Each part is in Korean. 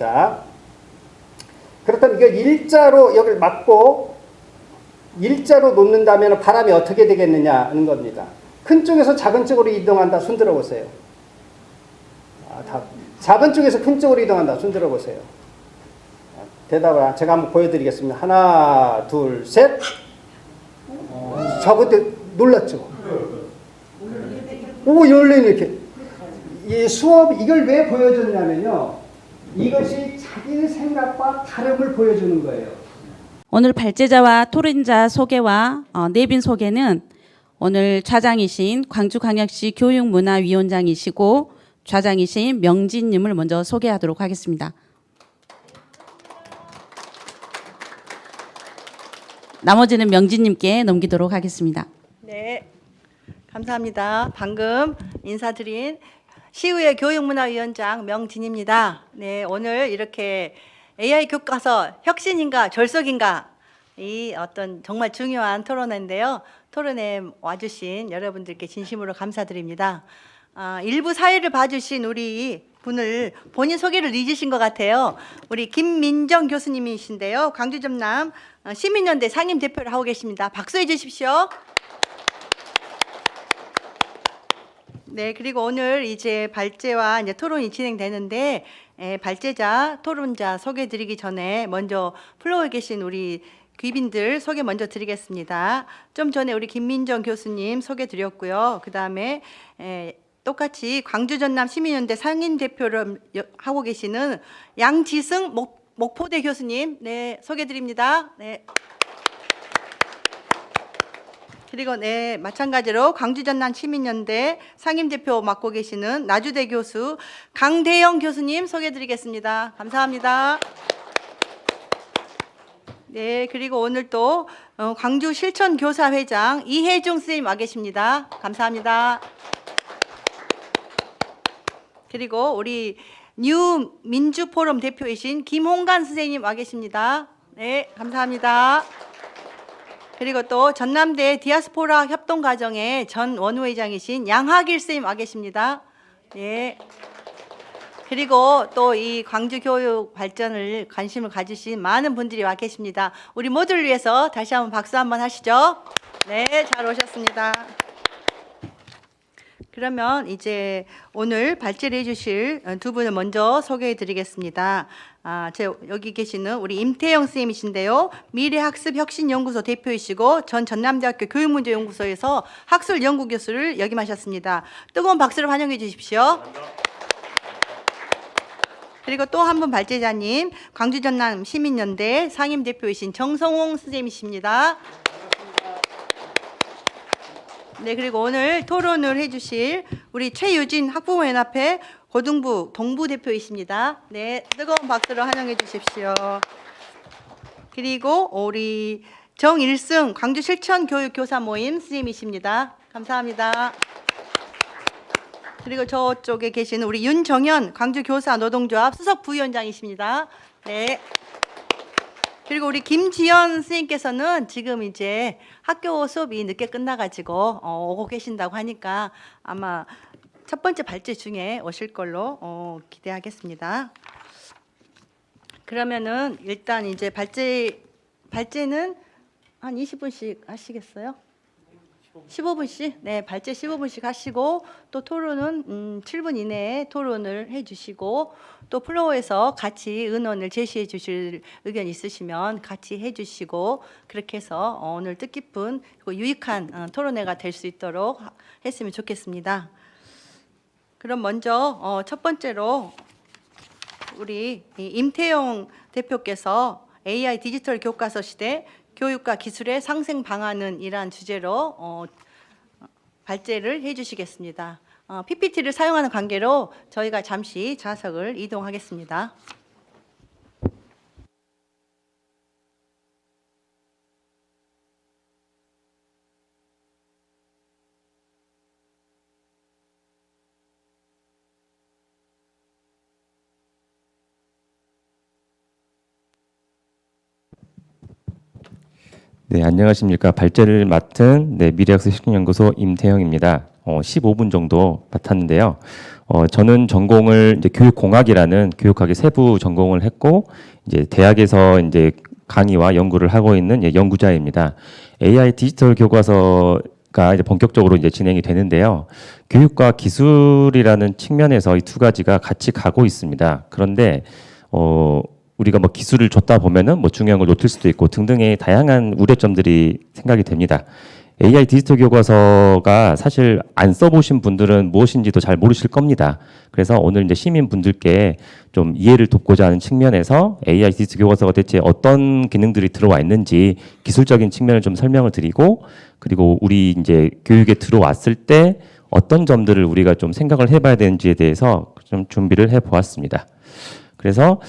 자, 그렇다면 이거 일자로 여기를 막고 일자로 놓는다면 바람이 어떻게 되겠느냐 하는 겁니다. 큰 쪽에서 작은 쪽으로 이동한다. 손 들어보세요. 작은 쪽에서 큰 쪽으로 이동한다. 손 들어보세요. 대답을 제가 한번 보여드리겠습니다. 하나, 둘, 셋. 저 그때 놀랐죠? 오, 열리는 이렇게. 이 수업, 이걸 왜 보여줬냐면요. 이것이 자기 생각과 다름을 보여주는 거예요. 오늘 발제자와 토론자 소개와 내빈 소개는 오늘 좌장이신 광주광역시 교육문화위원장이시고 좌장이신 명진님을 먼저 소개하도록 하겠습니다. 나머지는 명진님께 넘기도록 하겠습니다. 네, 감사합니다. 방금 인사드린 시의회 교육문화위원장 명진입니다. 네, 오늘 이렇게 AI 교과서 혁신인가 절속인가 이 어떤 정말 중요한 토론회인데요. 토론회에 와주신 여러분들께 진심으로 감사드립니다. 일부 사회를 봐주신 우리 분을 본인 소개를 잊으신 것 같아요. 우리 김민정 교수님이신데요. 광주전남 시민연대 상임 대표를 하고 계십니다. 박수해 주십시오. 네, 그리고 오늘 이제 발제와 이제 토론이 진행되는데 발제자, 토론자 소개해 드리기 전에 먼저 플로어에 계신 우리 귀빈들 소개 먼저 드리겠습니다. 좀 전에 우리 김민정 교수님 소개 드렸고요. 그다음에 똑같이 광주 전남 시민연대 상임 대표를 하고 계시는 양지승 목포대 교수님, 네, 소개 드립니다. 네. 그리고 네, 마찬가지로 광주 전남 시민연대 상임 대표 맡고 계시는 나주대 교수 강대영 교수님 소개 드리겠습니다. 감사합니다. 네, 그리고 오늘 또 광주 실천교사회장 이혜중 선생님 와 계십니다. 감사합니다. 그리고 우리 뉴 민주포럼 대표이신 김홍관 선생님 와 계십니다. 네, 감사합니다. 그리고 또 전남대 디아스포라 협동가정의 전 원후회장이신 양하길 선생님 와 계십니다. 네. 그리고 또 이 광주 교육 발전을 관심을 가지신 많은 분들이 와 계십니다. 우리 모두를 위해서 다시 한번 박수 한번 하시죠. 네, 잘 오셨습니다. 그러면 이제 오늘 발제를 해주실 두 분을 먼저 소개해 드리겠습니다. 여기 계시는 우리 임태영 선생님이신데요. 미래학습혁신연구소 대표이시고 전 전남대학교 교육문제연구소에서 학술연구교수를 역임하셨습니다. 뜨거운 박수로 환영해 주십시오. 그리고 또 한 분 발제자님, 광주 전남 시민연대 상임 대표이신 정성홍 선생님이십니다. 네, 그리고 오늘 토론을 해주실 우리 최유진 학부모연합회 고등부 동부 대표이십니다. 네, 뜨거운 박수로 환영해 주십시오. 그리고 우리 정일승 광주 실천교육교사 모임 선생님이십니다. 감사합니다. 그리고 저쪽에 계시는 우리 윤정현 광주교사 노동조합 수석 부위원장이십니다. 네. 그리고 우리 김지연 선생님께서는 지금 이제 학교 수업이 늦게 끝나가지고 오고 계신다고 하니까 아마 첫 번째 발제 중에 오실 걸로 기대하겠습니다. 그러면은 일단 이제 발제는 한 20분씩 하시겠어요? 15분씩? 네, 발제 15분씩 하시고 또 토론은 7분 이내에 토론을 해주시고 또 플로어에서 같이 의논을 제시해 주실 의견 있으시면 같이 해주시고 그렇게 해서 오늘 뜻깊은 그리고 유익한 토론회가 될 수 있도록 했으면 좋겠습니다. 그럼 먼저 첫 번째로 우리 임태영 대표께서 AI 디지털 교과서 시대 교육과 기술의 상생 방안은 이란 주제로 발제를 해주시겠습니다. PPT를 사용하는 관계로 저희가 잠시 좌석을 이동하겠습니다. 네, 안녕하십니까. 발제를 맡은 미래학습혁신연구소 임태영입니다. 15분 정도 맡았는데요. 저는 전공을 이제 교육공학이라는 교육학의 세부 전공을 했고, 이제 대학에서 이제 강의와 연구를 하고 있는 연구자입니다. AI 디지털 교과서가 이제 본격적으로 이제 진행이 되는데요. 교육과 기술이라는 측면에서 이 두 가지가 같이 가고 있습니다. 그런데 우리가 뭐 기술을 줬다 보면은 뭐 중요한 걸 놓칠 수도 있고 등등의 다양한 우려점들이 생각이 됩니다. AI 디지털 교과서가 사실 안 써보신 분들은 무엇인지도 잘 모르실 겁니다. 그래서 오늘 이제 시민분들께 좀 이해를 돕고자 하는 측면에서 AI 디지털 교과서가 대체 어떤 기능들이 들어와 있는지 기술적인 측면을 좀 설명을 드리고, 그리고 우리 이제 교육에 들어왔을 때 어떤 점들을 우리가 좀 생각을 해봐야 되는지에 대해서 좀 준비를 해보았습니다. 그래서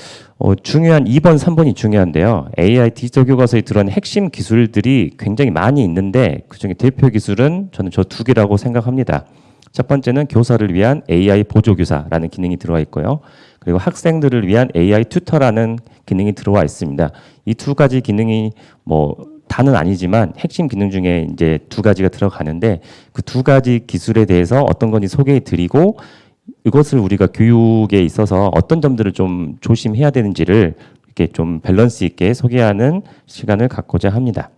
중요한 2번, 3번이 중요한데요. AI 디지털 교과서에 들어간 핵심 기술들이 굉장히 많이 있는데 그중에 대표 기술은 저는 저 두 개라고 생각합니다. 첫 번째는 교사를 위한 AI 보조교사라는 기능이 들어와 있고요. 그리고 학생들을 위한 AI 튜터라는 기능이 들어와 있습니다. 이 두 가지 기능이 뭐 다는 아니지만 핵심 기능 중에 이제 두 가지가 들어가는데 그 두 가지 기술에 대해서 어떤 건지 소개해 드리고, 이것을 우리가 교육에 있어서 어떤 점들을 좀 조심해야 되는지를 이렇게 좀 밸런스 있게 소개하는 시간을 갖고자 합니다.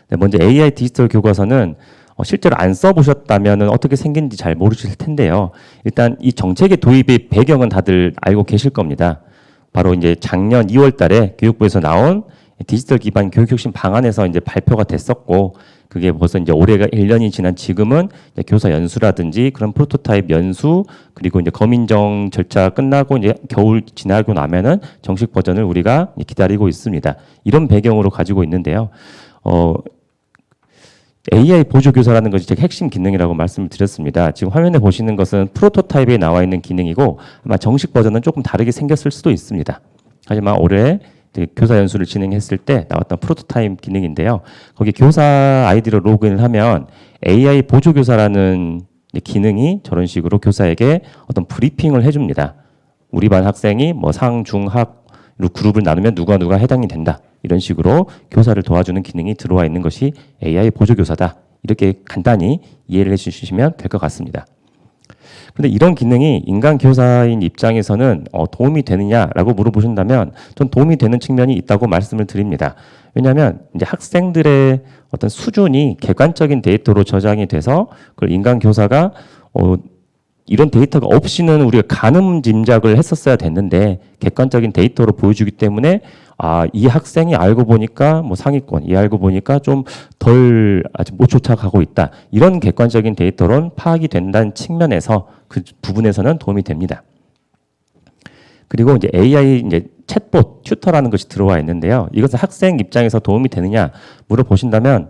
네, 먼저 AI 디지털 교과서는 실제로 안 써보셨다면 어떻게 생긴지 잘 모르실 텐데요. 일단 이 정책의 도입의 배경은 다들 알고 계실 겁니다. 바로 이제 작년 2월 달에 교육부에서 나온 디지털 기반 교육혁신 방안에서 이제 발표가 됐었고, 그게 벌써 이제 올해가 1년이 지난 지금은 이제 교사 연수라든지 그런 프로토타입 연수, 그리고 이제 검인정 절차 끝나고 이제 겨울 지나고 나면은 정식 버전을 우리가 기다리고 있습니다. 이런 배경으로 가지고 있는데요. AI 보조교사라는 것이 제 핵심 기능이라고 말씀을 드렸습니다. 지금 화면에 보시는 것은 프로토타입에 나와 있는 기능이고 아마 정식 버전은 조금 다르게 생겼을 수도 있습니다. 하지만 올해 교사 연수를 진행했을 때 나왔던 프로토타입 기능인데요. 거기 교사 아이디로 로그인을 하면 AI 보조교사라는 기능이 저런 식으로 교사에게 어떤 브리핑을 해줍니다. 우리 반 학생이 뭐 상, 중, 하로 그룹을 나누면 누가 해당이 된다. 이런 식으로 교사를 도와주는 기능이 들어와 있는 것이 AI 보조교사다. 이렇게 간단히 이해를 해주시면 될 것 같습니다. 그런데 이런 기능이 인간 교사인 입장에서는 도움이 되느냐라고 물어보신다면 전 도움이 되는 측면이 있다고 말씀을 드립니다. 왜냐하면 이제 학생들의 어떤 수준이 객관적인 데이터로 저장이 돼서 그걸 인간 교사가 이런 데이터가 없이는 우리가 가늠 짐작을 했었어야 됐는데 객관적인 데이터로 보여주기 때문에 이 학생이 알고 보니까 뭐 상위권, 이 알고 보니까 좀 덜 아직 못 쫓아가고 있다. 이런 객관적인 데이터로는 파악이 된다는 측면에서 그 부분에서는 도움이 됩니다. 그리고 이제 AI 이제 챗봇, 튜터라는 것이 들어와 있는데요. 이것은 학생 입장에서 도움이 되느냐 물어보신다면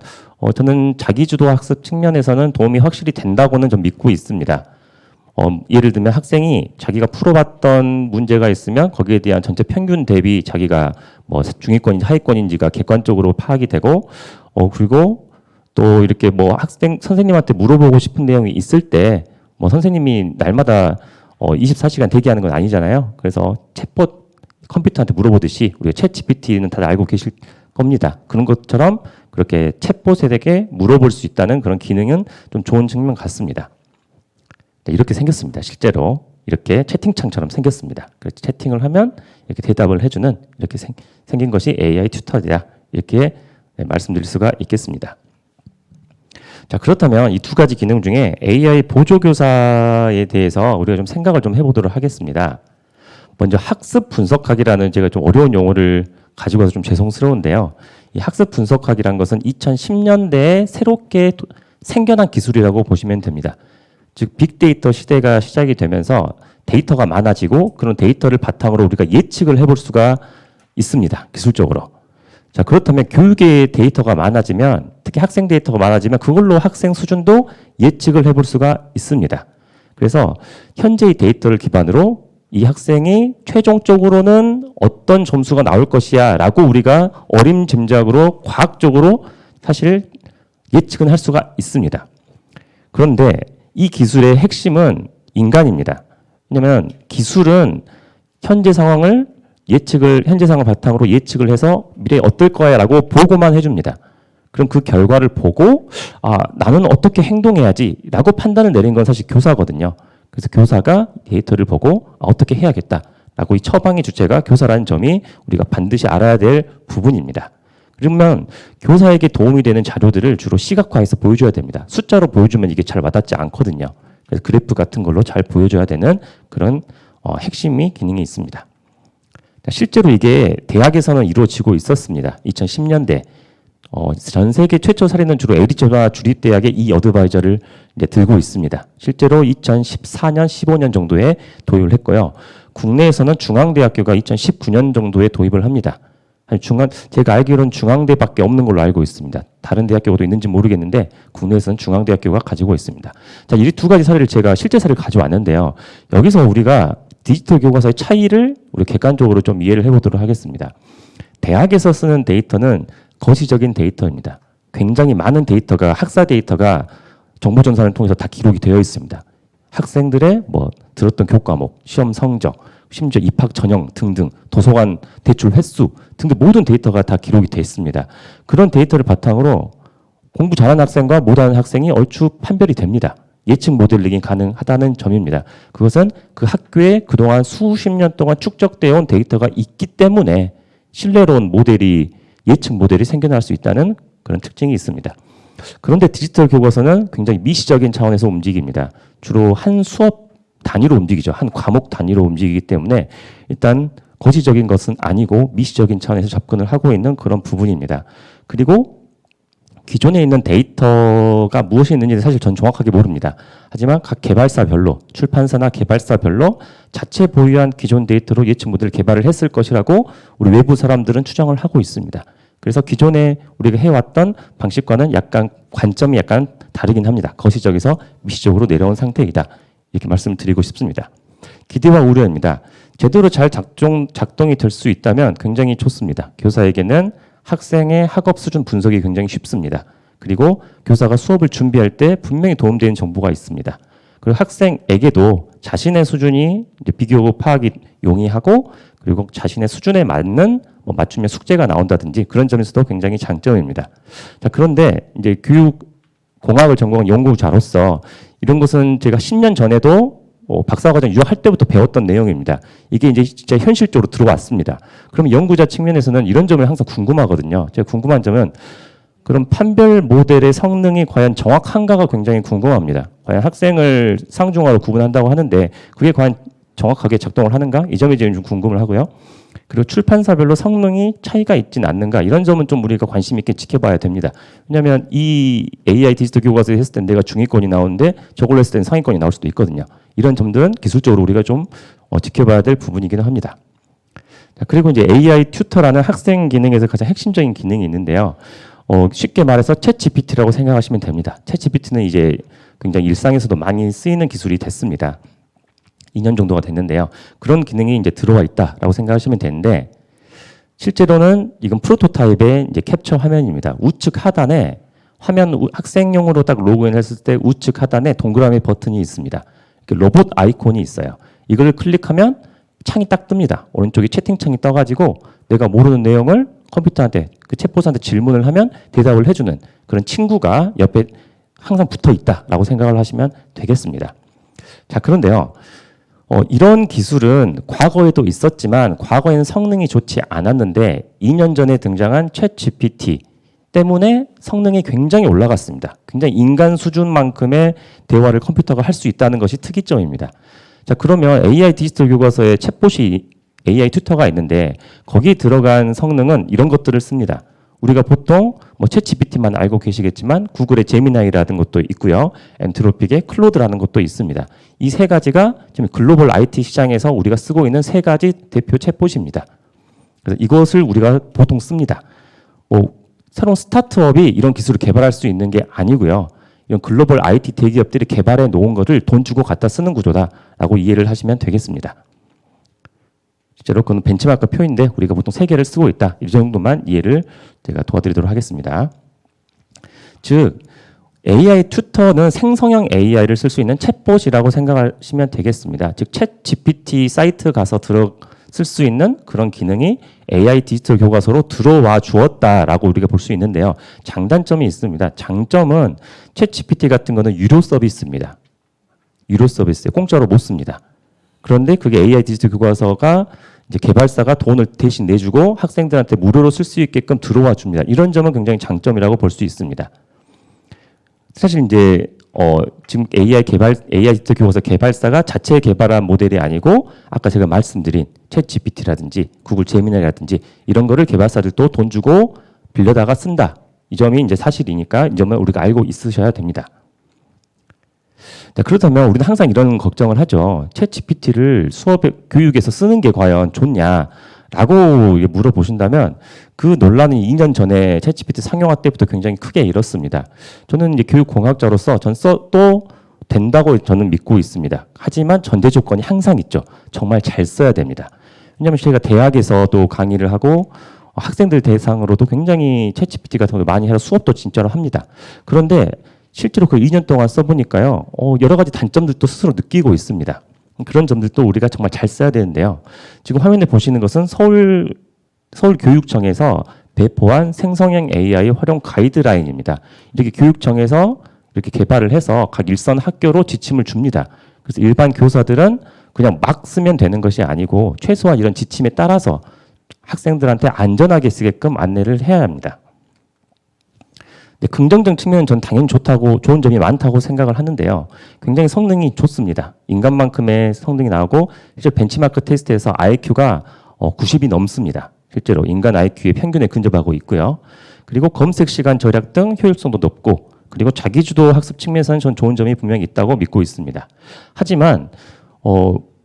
저는 자기주도 학습 측면에서는 도움이 확실히 된다고는 좀 믿고 있습니다. 예를 들면 학생이 자기가 풀어봤던 문제가 있으면 거기에 대한 전체 평균 대비 자기가 뭐 중위권인지 하위권인지가 객관적으로 파악이 되고, 그리고 또 이렇게 뭐 선생님한테 물어보고 싶은 내용이 있을 때 뭐 선생님이 날마다 24시간 대기하는 건 아니잖아요. 그래서 챗봇 컴퓨터한테 물어보듯이 우리가 챗 GPT는 다들 알고 계실 겁니다. 그런 것처럼 그렇게 챗봇에게 물어볼 수 있다는 그런 기능은 좀 좋은 측면 같습니다. 네, 이렇게 생겼습니다. 실제로 이렇게 채팅창처럼 생겼습니다. 그래서 채팅을 하면 이렇게 대답을 해주는 이렇게 생긴 것이 AI 튜터다. 이렇게 말씀드릴 수가 있겠습니다. 자, 그렇다면 이 두 가지 기능 중에 AI 보조교사에 대해서 우리가 좀 생각을 좀 해보도록 하겠습니다. 먼저 학습 분석학이라는 제가 좀 어려운 용어를 가지고 와서 좀 죄송스러운데요. 이 학습 분석학이라는 것은 2010년대에 새롭게 생겨난 기술이라고 보시면 됩니다. 즉 빅데이터 시대가 시작이 되면서 데이터가 많아지고 그런 데이터를 바탕으로 우리가 예측을 해볼 수가 있습니다. 기술적으로. 자, 그렇다면 교육의 데이터가 많아지면, 특히 학생 데이터가 많아지면 그걸로 학생 수준도 예측을 해볼 수가 있습니다. 그래서 현재의 데이터를 기반으로 이 학생이 최종적으로는 어떤 점수가 나올 것이야 라고 우리가 어림짐작으로 과학적으로 사실 예측은 할 수가 있습니다. 그런데 이 기술의 핵심은 인간입니다. 왜냐하면 기술은 현재 상황을 바탕으로 예측을 해서 미래에 어떨 거야 라고 보고만 해줍니다. 그럼 그 결과를 보고 나는 어떻게 행동해야지라고 판단을 내린 건 사실 교사거든요. 그래서 교사가 데이터를 보고 어떻게 해야겠다라고 이 처방의 주체가 교사라는 점이 우리가 반드시 알아야 될 부분입니다. 그러면 교사에게 도움이 되는 자료들을 주로 시각화해서 보여줘야 됩니다. 숫자로 보여주면 이게 잘 와닿지 않거든요. 그래서 그래프 같은 걸로 잘 보여줘야 되는 그런 핵심이 기능이 있습니다. 실제로 이게 대학에서는 이루어지고 있었습니다. 2010년대 전 세계 최초 사례는 주로 애리조나 주립대학의 이 어드바이저를 이제 들고 있습니다. 실제로 2014년, 15년 정도에 도입을 했고요. 국내에서는 중앙대학교가 2019년 정도에 도입을 합니다. 제가 알기로는 중앙대밖에 없는 걸로 알고 있습니다. 다른 대학교도 있는지 모르겠는데 국내에서는 중앙대학교가 가지고 있습니다. 자, 이 두 가지 사례를 제가 실제 사례를 가져왔는데요. 여기서 우리가 디지털 교과서의 차이를 우리 객관적으로 좀 이해를 해보도록 하겠습니다. 대학에서 쓰는 데이터는 거시적인 데이터입니다. 굉장히 많은 데이터가 학사 데이터가 정보전산을 통해서 다 기록이 되어 있습니다. 학생들의 들었던 교과목, 시험 성적, 심지어 입학 전형 등등, 도서관 대출 횟수 등등 모든 데이터가 다 기록이 되어 있습니다. 그런 데이터를 바탕으로 공부 잘하는 학생과 못하는 학생이 얼추 판별이 됩니다. 예측 모델링이 가능하다는 점입니다. 그것은 그 학교에 그동안 수십 년 동안 축적되어 온 데이터가 있기 때문에 신뢰로운 예측 모델이 생겨날 수 있다는 그런 특징이 있습니다. 그런데 디지털 교과서는 굉장히 미시적인 차원에서 움직입니다. 주로 한 수업 단위로 움직이죠. 한 과목 단위로 움직이기 때문에 일단 거시적인 것은 아니고 미시적인 차원에서 접근을 하고 있는 그런 부분입니다. 그리고 기존에 있는 데이터가 무엇이 있는지 사실 전 정확하게 모릅니다. 하지만 각 개발사별로, 출판사나 개발사별로 자체 보유한 기존 데이터로 예측 모델을 개발을 했을 것이라고 우리 외부 사람들은 추정을 하고 있습니다. 그래서 기존에 우리가 해왔던 방식과는 관점이 약간 다르긴 합니다. 거시적에서 미시적으로 내려온 상태이다. 이렇게 말씀을 드리고 싶습니다. 기대와 우려입니다. 제대로 잘 작동이 될 수 있다면 굉장히 좋습니다. 교사에게는 학생의 학업 수준 분석이 굉장히 쉽습니다. 그리고 교사가 수업을 준비할 때 분명히 도움되는 정보가 있습니다. 그리고 학생에게도 자신의 수준이 비교 파악이 용이하고 그리고 자신의 수준에 맞는 맞춤형 숙제가 나온다든지 그런 점에서도 굉장히 장점입니다. 자, 그런데 이제 교육공학을 전공한 연구자로서 이런 것은 제가 10년 전에도 박사과정 유학할 때부터 배웠던 내용입니다. 이게 이제 진짜 현실적으로 들어왔습니다. 그럼 연구자 측면에서는 이런 점을 항상 궁금하거든요. 제가 궁금한 점은 그럼 판별 모델의 성능이 과연 정확한가가 굉장히 궁금합니다. 과연 학생을 상중하로 구분한다고 하는데 그게 과연 정확하게 작동을 하는가? 이 점이 좀 궁금을 하고요. 그리고 출판사별로 성능이 차이가 있진 않는가? 이런 점은 좀 우리가 관심 있게 지켜봐야 됩니다. 왜냐하면 이 AI 디지털 교과서에 했을 땐 내가 중위권이 나오는데 저걸로 했을 땐 상위권이 나올 수도 있거든요. 이런 점들은 기술적으로 우리가 좀 지켜봐야 될 부분이기는 합니다. 자, 그리고 이제 AI 튜터라는 학생 기능에서 가장 핵심적인 기능이 있는데요. 쉽게 말해서 챗 GPT라고 생각하시면 됩니다. 챗 GPT는 이제 굉장히 일상에서도 많이 쓰이는 기술이 됐습니다. 2년 정도가 됐는데요. 그런 기능이 이제 들어와 있다라고 생각하시면 되는데 실제로는 이건 프로토타입의 이제 캡처 화면입니다. 우측 하단에 학생용으로 딱 로그인 했을 때 우측 하단에 동그라미 버튼이 있습니다. 로봇 아이콘이 있어요. 이걸 클릭하면 창이 딱 뜹니다. 오른쪽에 채팅창이 떠가지고 내가 모르는 내용을 컴퓨터한테 그 챗봇한테 질문을 하면 대답을 해주는 그런 친구가 옆에 항상 붙어 있다라고 생각을 하시면 되겠습니다. 자, 그런데요. 이런 기술은 과거에도 있었지만 과거에는 성능이 좋지 않았는데 2년 전에 등장한 챗 GPT 때문에 성능이 굉장히 올라갔습니다. 굉장히 인간 수준만큼의 대화를 컴퓨터가 할 수 있다는 것이 특이점입니다. 자, 그러면 AI 디지털 교과서에 챗봇이 AI 튜터가 있는데 거기에 들어간 성능은 이런 것들을 씁니다. 우리가 보통 챗 GPT만 알고 계시겠지만 구글의 제미나이라는 것도 있고요. 엔트로픽의 클로드라는 것도 있습니다. 이 세 가지가 지금 글로벌 IT 시장에서 우리가 쓰고 있는 세 가지 대표 챗봇입니다. 그래서 이것을 우리가 보통 씁니다. 새로운 스타트업이 이런 기술을 개발할 수 있는 게 아니고요. 이런 글로벌 IT 대기업들이 개발해 놓은 것을 돈 주고 갖다 쓰는 구조다라고 이해를 하시면 되겠습니다. 실제로 그건 벤치마크 표인데 우리가 보통 세 개를 쓰고 있다. 이 정도만 이해를 제가 도와드리도록 하겠습니다. 즉 AI 튜터는 생성형 AI를 쓸 수 있는 챗봇이라고 생각하시면 되겠습니다. 즉 챗 GPT 사이트 가서 쓸 수 있는 그런 기능이 AI 디지털 교과서로 들어와 주었다라고 우리가 볼 수 있는데요. 장단점이 있습니다. 장점은 챗GPT 같은 거는 유료 서비스입니다. 유료 서비스에 공짜로 못 씁니다. 그런데 그게 AI 디지털 교과서가 이제 개발사가 돈을 대신 내주고 학생들한테 무료로 쓸 수 있게끔 들어와 줍니다. 이런 점은 굉장히 장점이라고 볼 수 있습니다. 사실 이제 지금 AI 디지털 교과서 개발사가 자체 개발한 모델이 아니고 아까 제가 말씀드린 챗GPT라든지 구글 제미나이라든지 이런 거를 개발사들도 돈 주고 빌려다가 쓴다. 이 점이 이제 사실이니까 이 점을 우리가 알고 있으셔야 됩니다. 자, 그렇다면 우리는 항상 이런 걱정을 하죠. 챗GPT를 수업에 교육에서 쓰는 게 과연 좋냐라고 물어보신다면 그 논란이 2년 전에 챗GPT 상용화 때부터 굉장히 크게 일었습니다. 저는 이제 교육공학자로서 전 써도 된다고 저는 믿고 있습니다. 하지만 전제 조건이 항상 있죠. 정말 잘 써야 됩니다. 왜냐하면 제가 대학에서도 강의를 하고 학생들 대상으로도 굉장히 챗GPT 같은 거 많이 해서 수업도 진짜로 합니다. 그런데 실제로 그 2년 동안 써보니까요, 여러 가지 단점들도 스스로 느끼고 있습니다. 그런 점들도 우리가 정말 잘 써야 되는데요. 지금 화면에 보시는 것은 서울교육청에서 배포한 생성형 AI 활용 가이드라인입니다. 이렇게 교육청에서 이렇게 개발을 해서 각 일선 학교로 지침을 줍니다. 그래서 일반 교사들은 그냥 막 쓰면 되는 것이 아니고 최소한 이런 지침에 따라서 학생들한테 안전하게 쓰게끔 안내를 해야 합니다. 긍정적 측면은 전 당연히 좋은 점이 많다고 생각을 하는데요. 굉장히 성능이 좋습니다. 인간만큼의 성능이 나오고 실제 벤치마크 테스트에서 IQ가 90이 넘습니다. 실제로 인간 IQ의 평균에 근접하고 있고요. 그리고 검색 시간 절약 등 효율성도 높고 그리고 자기주도 학습 측면에서는 전 좋은 점이 분명히 있다고 믿고 있습니다. 하지만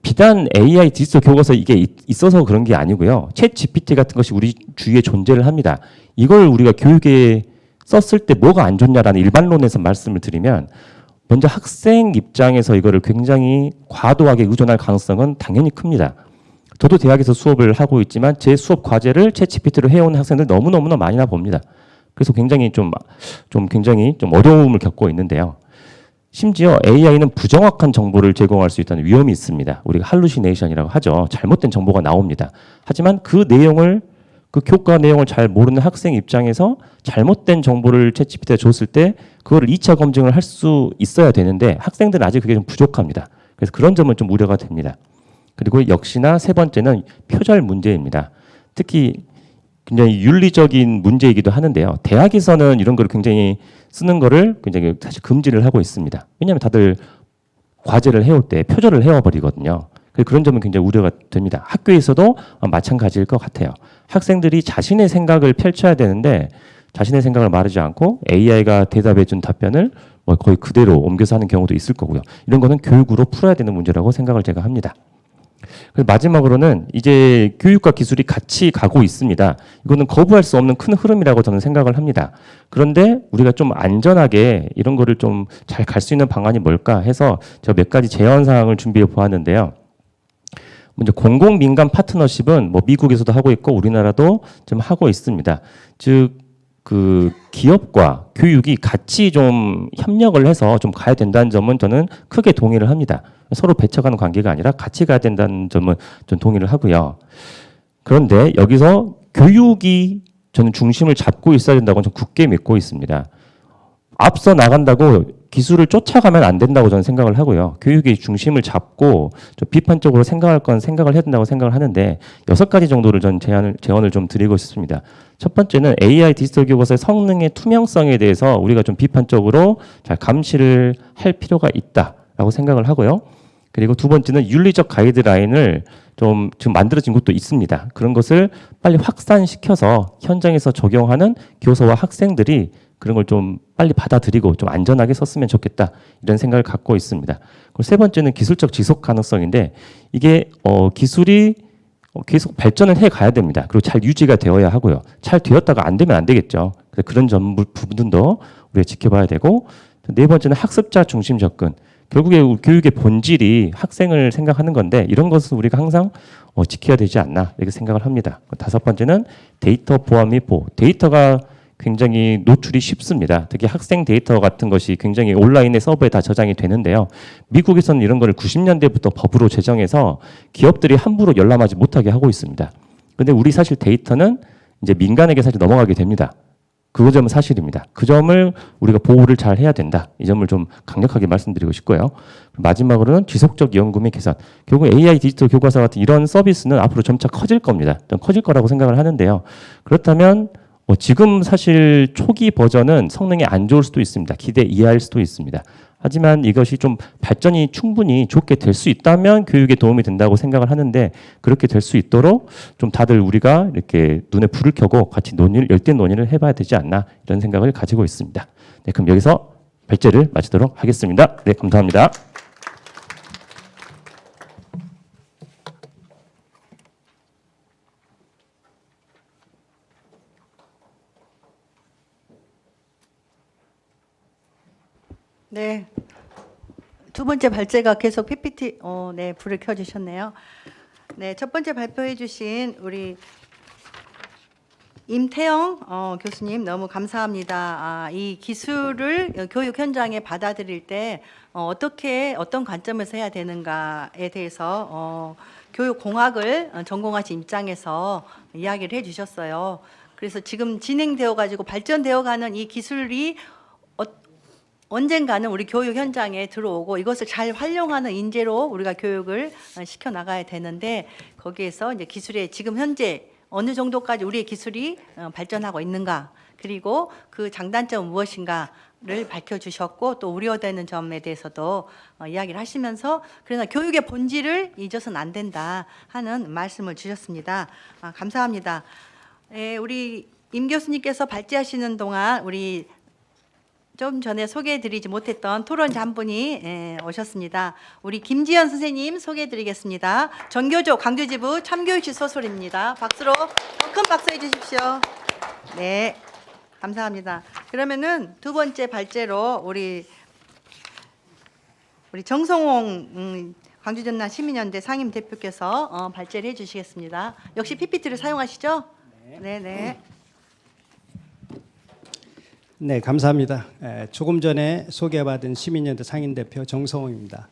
비단 AI 디지털 교과서 이게 있어서 그런 게 아니고요. 챗 GPT 같은 것이 우리 주위에 존재를 합니다. 이걸 우리가 교육에 썼을 때 뭐가 안 좋냐라는 일반론에서 말씀을 드리면 먼저 학생 입장에서 이거를 굉장히 과도하게 의존할 가능성은 당연히 큽니다. 저도 대학에서 수업을 하고 있지만 제 수업 과제를 챗GPT로 해온 학생들 너무너무나 많이나 봅니다. 그래서 굉장히 좀 어려움을 겪고 있는데요. 심지어 AI는 부정확한 정보를 제공할 수 있다는 위험이 있습니다. 우리가 할루시네이션이라고 하죠. 잘못된 정보가 나옵니다. 하지만 그 교과 내용을 잘 모르는 학생 입장에서 잘못된 정보를 챗GPT에 줬을 때 그거를 2차 검증을 할 수 있어야 되는데 학생들은 아직 그게 좀 부족합니다. 그래서 그런 점은 좀 우려가 됩니다. 그리고 역시나 세 번째는 표절 문제입니다. 특히 굉장히 윤리적인 문제이기도 하는데요. 대학에서는 이런 걸 굉장히 쓰는 거를 굉장히 사실 금지를 하고 있습니다. 왜냐하면 다들 과제를 해올 때 표절을 해와버리거든요. 그런 점은 굉장히 우려가 됩니다. 학교에서도 마찬가지일 것 같아요. 학생들이 자신의 생각을 펼쳐야 되는데 자신의 생각을 말하지 않고 AI가 대답해준 답변을 거의 그대로 옮겨서 하는 경우도 있을 거고요. 이런 거는 교육으로 풀어야 되는 문제라고 생각을 제가 합니다. 그리고 마지막으로는 이제 교육과 기술이 같이 가고 있습니다. 이거는 거부할 수 없는 큰 흐름이라고 저는 생각을 합니다. 그런데 우리가 좀 안전하게 이런 거를 좀 잘 갈 수 있는 방안이 뭘까 해서 제가 몇 가지 제안 사항을 준비해 보았는데요. 먼저 공공민간 파트너십은 미국에서도 하고 있고 우리나라도 좀 하고 있습니다. 즉 그 기업과 교육이 같이 좀 협력을 해서 좀 가야 된다는 점은 저는 크게 동의를 합니다. 서로 배척하는 관계가 아니라 같이 가야 된다는 점은 좀 동의를 하고요. 그런데 여기서 교육이 저는 중심을 잡고 있어야 된다고 저는 굳게 믿고 있습니다. 앞서 나간다고 기술을 쫓아가면 안 된다고 저는 생각을 하고요. 교육의 중심을 잡고 좀 비판적으로 생각할 건 생각을 해야 된다고 생각을 하는데 6가지 정도를 전 제언을 좀 드리고 싶습니다. 첫 번째는 AI 디지털 교과서의 성능의 투명성에 대해서 우리가 좀 비판적으로 잘 감시를 할 필요가 있다라고 생각을 하고요. 그리고 두 번째는 윤리적 가이드라인을 좀 지금 만들어진 것도 있습니다. 그런 것을 빨리 확산시켜서 현장에서 적용하는 교사와 학생들이 그런 걸 좀 빨리 받아들이고 좀 안전하게 썼으면 좋겠다 이런 생각을 갖고 있습니다. 그리고 세 번째는 기술적 지속 가능성인데 이게 기술이 계속 발전을 해 가야 됩니다. 그리고 잘 유지가 되어야 하고요. 잘 되었다가 안 되면 안 되겠죠. 그런 부분도 우리가 지켜봐야 되고 네 번째는 학습자 중심 접근. 결국에 교육의 본질이 학생을 생각하는 건데 이런 것은 우리가 항상 지켜야 되지 않나 이렇게 생각을 합니다. 다섯 번째는 데이터 보안 및 보호. 데이터가 굉장히 노출이 쉽습니다. 특히 학생 데이터 같은 것이 굉장히 온라인의 서버에 다 저장이 되는데요. 미국에서는 이런 거를 90년대부터 법으로 제정해서 기업들이 함부로 열람하지 못하게 하고 있습니다. 근데 우리 사실 데이터는 이제 민간에게 사실 넘어가게 됩니다. 그 점은 사실입니다. 그 점을 우리가 보호를 잘 해야 된다. 이 점을 좀 강력하게 말씀드리고 싶고요. 마지막으로는 지속적 연구 및 개선. 결국 AI 디지털 교과서 같은 이런 서비스는 앞으로 점차 커질 겁니다. 좀 커질 거라고 생각을 하는데요. 그렇다면 지금 사실 초기 버전은 성능이 안 좋을 수도 있습니다. 기대 이하일 수도 있습니다. 하지만 이것이 좀 발전이 충분히 좋게 될 수 있다면 교육에 도움이 된다고 생각을 하는데 그렇게 될 수 있도록 좀 다들 우리가 이렇게 눈에 불을 켜고 같이 열띤 논의를 해봐야 되지 않나 이런 생각을 가지고 있습니다. 네, 그럼 여기서 발제를 마치도록 하겠습니다. 네, 감사합니다. 네. 두 번째 발제가 계속 PPT, 네, 불을 켜주셨네요. 네, 첫 번째 발표해주신 우리 임태영 교수님 너무 감사합니다. 이 기술을 교육 현장에 받아들일 때 어떤 관점에서 해야 되는가에 대해서 교육공학을 전공하신 입장에서 이야기를 해주셨어요. 그래서 지금 진행되어 가지고 발전되어 가는 이 기술이 언젠가는 우리 교육 현장에 들어오고 이것을 잘 활용하는 인재로 우리가 교육을 시켜 나가야 되는데 거기에서 이제 기술의 지금 현재 어느 정도까지 우리의 기술이 발전하고 있는가 그리고 그 장단점은 무엇인가를 밝혀주셨고 또 우려되는 점에 대해서도 이야기를 하시면서 그러나 교육의 본질을 잊어서는 안 된다 하는 말씀을 주셨습니다. 감사합니다. 우리 임 교수님께서 발제하시는 동안 우리 좀 전에 소개해드리지 못했던 토론자 한 분이 오셨습니다. 우리 김지연 선생님 소개해드리겠습니다. 전교조 광주지부 참교육실 소설입니다. 박수로 큰 박수 해주십시오. 네, 감사합니다. 그러면은 두 번째 발제로 우리 정성홍 광주전남 시민연대 상임 대표께서 발제를 해주시겠습니다. 역시 PPT를 사용하시죠? 네, 네. 네, 감사합니다. 조금 전에 소개받은 시민연대 상임대표 정성호입니다.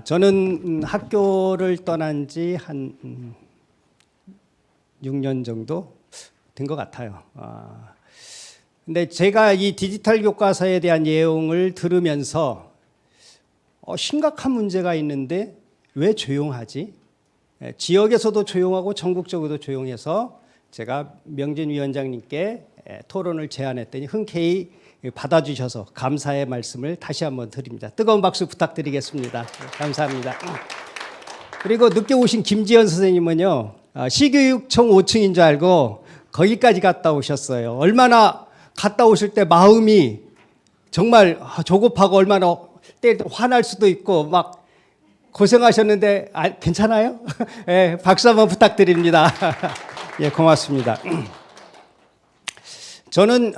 저는 학교를 떠난 지 한 6년 정도 된 것 같아요. 근데 제가 이 디지털 교과서에 대한 내용을 들으면서 심각한 문제가 있는데 왜 조용하지? 지역에서도 조용하고 전국적으로도 조용해서 제가 명진 위원장님께 토론을 제안했더니 흔쾌히 받아주셔서 감사의 말씀을 다시 한번 드립니다. 뜨거운 박수 부탁드리겠습니다. 감사합니다. 그리고 늦게 오신 김지연 선생님은요, 시교육청 5층인 줄 알고 거기까지 갔다 오셨어요. 얼마나 갔다 오실 때 마음이 정말 조급하고 얼마나 때릴 때 화날 수도 있고 막 고생하셨는데 괜찮아요? 네, 박수 한번 부탁드립니다. 예, 고맙습니다. 저는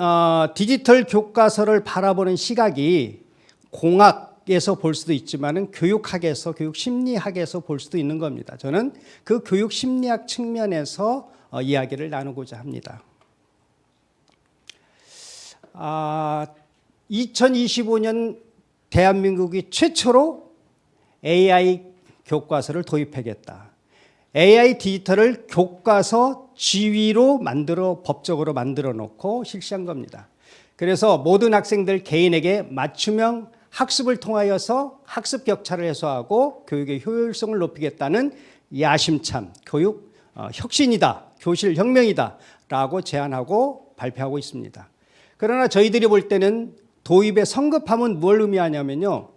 디지털 교과서를 바라보는 시각이 공학에서 볼 수도 있지만은 교육학에서 교육 심리학에서 볼 수도 있는 겁니다. 저는 그 교육 심리학 측면에서 이야기를 나누고자 합니다. 2025년 대한민국이 최초로 AI 교과서를 도입하겠다. AI 디지털을 교과서 지위로 법적으로 만들어 놓고 실시한 겁니다. 그래서 모든 학생들 개인에게 맞춤형 학습을 통하여서 학습 격차를 해소하고 교육의 효율성을 높이겠다는 야심찬 교육 혁신이다, 교실 혁명이다 라고 제안하고 발표하고 있습니다. 그러나 저희들이 볼 때는 도입의 성급함은 뭘 의미하냐면요.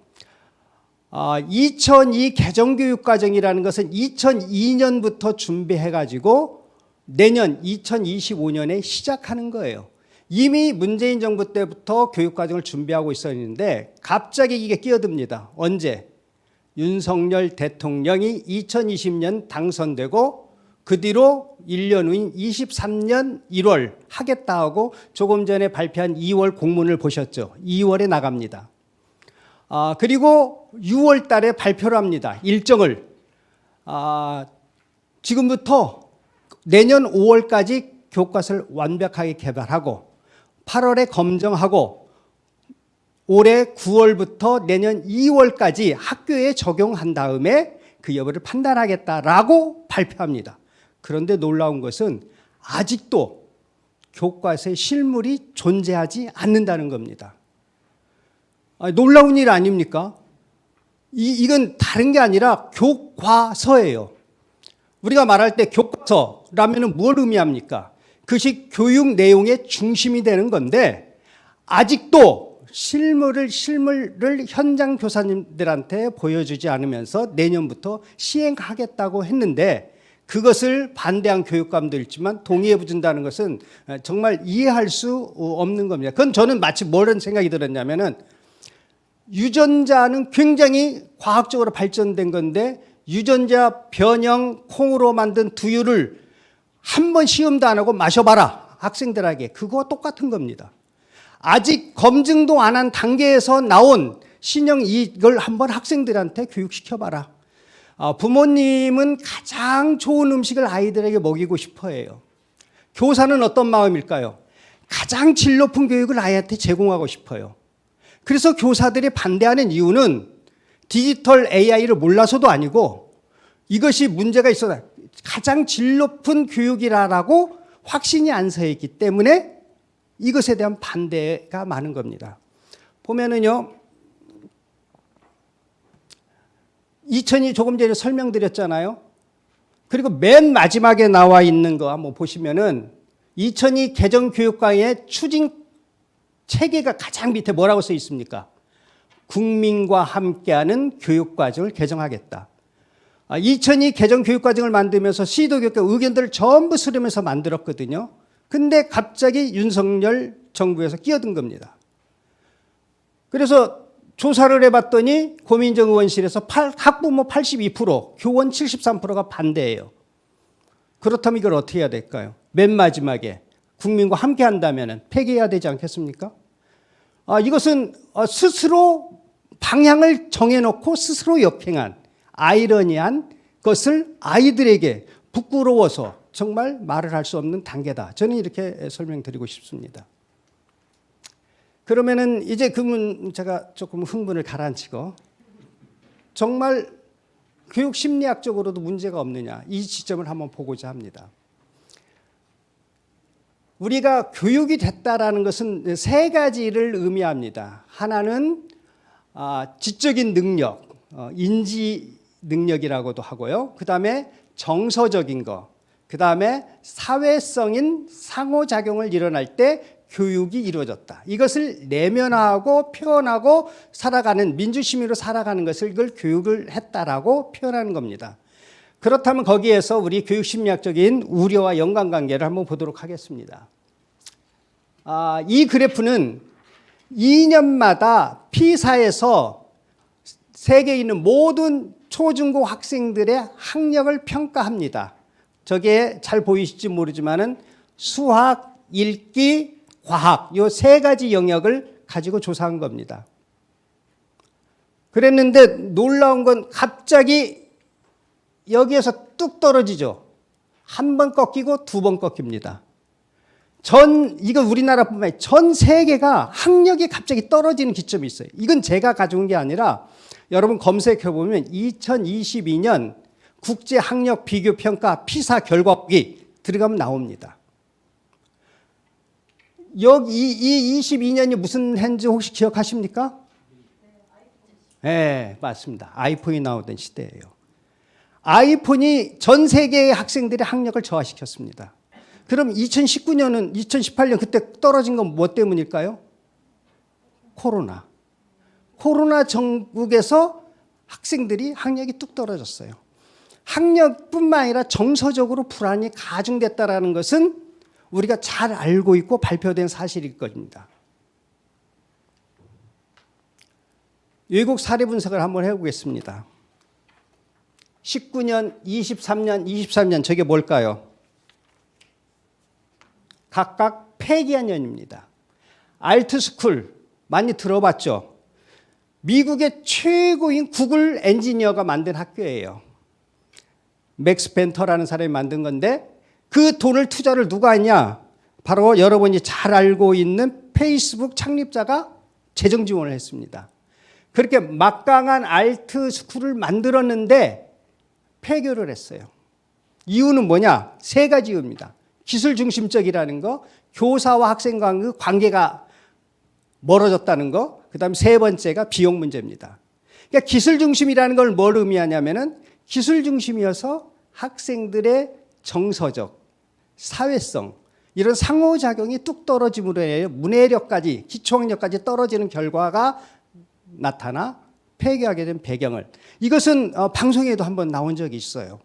2002 개정교육과정이라는 것은 2002년부터 준비해가지고 내년 2025년에 시작하는 거예요. 이미 문재인 정부 때부터 교육과정을 준비하고 있었는데 갑자기 이게 끼어듭니다. 언제? 윤석열 대통령이 2020년 당선되고 그 뒤로 1년 후인 23년 1월 하겠다 하고 조금 전에 발표한 2월 공문을 보셨죠? 2월에 나갑니다. 그리고 6월 달에 발표를 합니다. 일정을. 지금부터 내년 5월까지 교과서를 완벽하게 개발하고 8월에 검정하고 올해 9월부터 내년 2월까지 학교에 적용한 다음에 그 여부를 판단하겠다라고 발표합니다. 그런데 놀라운 것은 아직도 교과서에 실물이 존재하지 않는다는 겁니다. 놀라운 일 아닙니까? 이건 다른 게 아니라 교과서예요. 우리가 말할 때 교과서라면 뭘 의미합니까? 그것이 교육 내용의 중심이 되는 건데 아직도 실물을 현장 교사님들한테 보여주지 않으면서 내년부터 시행하겠다고 했는데 그것을 반대한 교육감도 있지만 동의해 준다는 것은 정말 이해할 수 없는 겁니다. 그건 저는 마치 뭐런 생각이 들었냐면은 유전자는 굉장히 과학적으로 발전된 건데 유전자 변형 콩으로 만든 두유를 한 번 시험도 안 하고 마셔봐라. 학생들에게. 그거와 똑같은 겁니다. 아직 검증도 안 한 단계에서 나온 신형 이걸 한번 학생들한테 교육시켜봐라. 부모님은 가장 좋은 음식을 아이들에게 먹이고 싶어 해요. 교사는 어떤 마음일까요? 가장 질 높은 교육을 아이한테 제공하고 싶어요. 그래서 교사들이 반대하는 이유는 디지털 AI를 몰라서도 아니고 이것이 문제가 있어서 가장 질 높은 교육이라고 확신이 안 서 있기 때문에 이것에 대한 반대가 많은 겁니다. 보면은요, 2002 조금 전에 설명드렸잖아요. 그리고 맨 마지막에 나와 있는 거 한번 보시면은 2002 개정교육과의 추진 체계가 가장 밑에 뭐라고 써 있습니까? 국민과 함께하는 교육과정을 개정하겠다. 2002 개정교육과정을 만들면서 시도교육과 의견들을 전부 수렴해서 만들었거든요. 근데 갑자기 윤석열 정부에서 끼어든 겁니다. 그래서 조사를 해봤더니 고민정 의원실에서 학부모 82%, 교원 73%가 반대예요. 그렇다면 이걸 어떻게 해야 될까요? 맨 마지막에 국민과 함께 한다면 폐기해야 되지 않겠습니까? 이것은 스스로 방향을 정해놓고 스스로 역행한 아이러니한 것을 아이들에게 부끄러워서 정말 말을 할 수 없는 단계다. 저는 이렇게 설명드리고 싶습니다. 그러면은 이제 제가 조금 흥분을 가라앉히고 정말 교육 심리학적으로도 문제가 없느냐 이 지점을 한번 보고자 합니다. 우리가 교육이 됐다라는 것은 세 가지를 의미합니다. 하나는 지적인 능력, 인지 능력이라고도 하고요. 그 다음에 정서적인 거, 그 다음에 사회성인 상호작용을 일어날 때 교육이 이루어졌다. 이것을 내면화하고 표현하고 살아가는 민주시민으로 살아가는 것을 이걸 교육을 했다라고 표현하는 겁니다. 그렇다면 거기에서 우리 교육심리학적인 우려와 연관관계를 한번 보도록 하겠습니다. 이 그래프는 2년마다 피사에서 세계에 있는 모든 초중고 학생들의 학력을 평가합니다. 저게 잘 보이실지 모르지만은 수학, 읽기, 과학 이 세 가지 영역을 가지고 조사한 겁니다. 그랬는데 놀라운 건 갑자기 여기에서 뚝 떨어지죠. 한 번 꺾이고 두 번 꺾입니다. 이거 우리나라뿐만 아니라 전 세계가 학력이 갑자기 떨어지는 기점이 있어요. 이건 제가 가져온 게 아니라 여러분 검색해 보면 2022년 국제학력 비교평가 피사 결과가 들어가면 나옵니다. 여기 이 22년이 무슨 해인지 혹시 기억하십니까? 네, 맞습니다. 아이폰이 나오던 시대예요. 아이폰이 전 세계의 학생들의 학력을 저하시켰습니다. 그럼 2019년은 2018년 그때 떨어진 건 뭐 때문일까요? 코로나 전국에서 학생들이 학력이 뚝 떨어졌어요. 학력뿐만 아니라 정서적으로 불안이 가중됐다라는 것은 우리가 잘 알고 있고 발표된 사실일 겁니다. 외국 사례 분석을 한번 해보겠습니다. 19년, 23년, 23년 저게 뭘까요? 각각 폐기한 년입니다. 알트스쿨 많이 들어봤죠? 미국의 최고인 구글 엔지니어가 만든 학교예요. 맥스 벤터라는 사람이 만든 건데 그 돈을 투자를 누가 했냐? 바로 여러분이 잘 알고 있는 페이스북 창립자가 재정 지원을 했습니다. 그렇게 막강한 알트 스쿨을 만들었는데 폐교를 했어요. 이유는 뭐냐? 세 가지 이유입니다. 기술 중심적이라는 거, 교사와 학생 간의 관계가 멀어졌다는 거, 그다음 세 번째가 비용 문제입니다. 그러니까 기술 중심이라는 걸 뭘 의미하냐면은 기술 중심이어서 학생들의 정서적, 사회성 이런 상호작용이 뚝 떨어짐으로 인해 문해력까지 기초학력까지 떨어지는 결과가 나타나 폐교하게 된 배경을 이것은 방송에도 한번 나온 적이 있어요.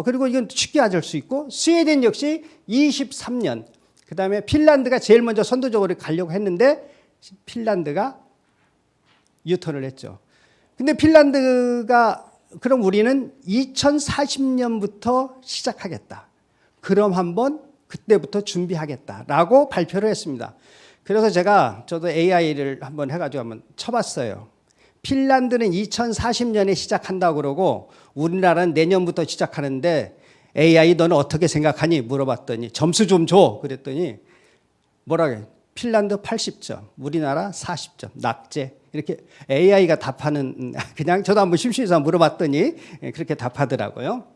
그리고 이건 쉽게 아실 수 있고 스웨덴 역시 23년 그다음에 핀란드가 제일 먼저 선도적으로 가려고 했는데 핀란드가 유턴을 했죠. 근데 핀란드가 그럼 우리는 2040년부터 시작하겠다. 그럼 한번 그때부터 준비하겠다라고 발표를 했습니다. 그래서 저도 AI를 한번 해가지고 한번 쳐봤어요. 핀란드는 2040년에 시작한다고 그러고 우리나라는 내년부터 시작하는데 AI 너는 어떻게 생각하니? 물어봤더니 점수 좀 줘. 그랬더니 뭐라고 해요? 핀란드 80점, 우리나라 40점, 낙제. 이렇게 AI가 답하는 그냥 저도 한번 심심해서 물어봤더니 그렇게 답하더라고요.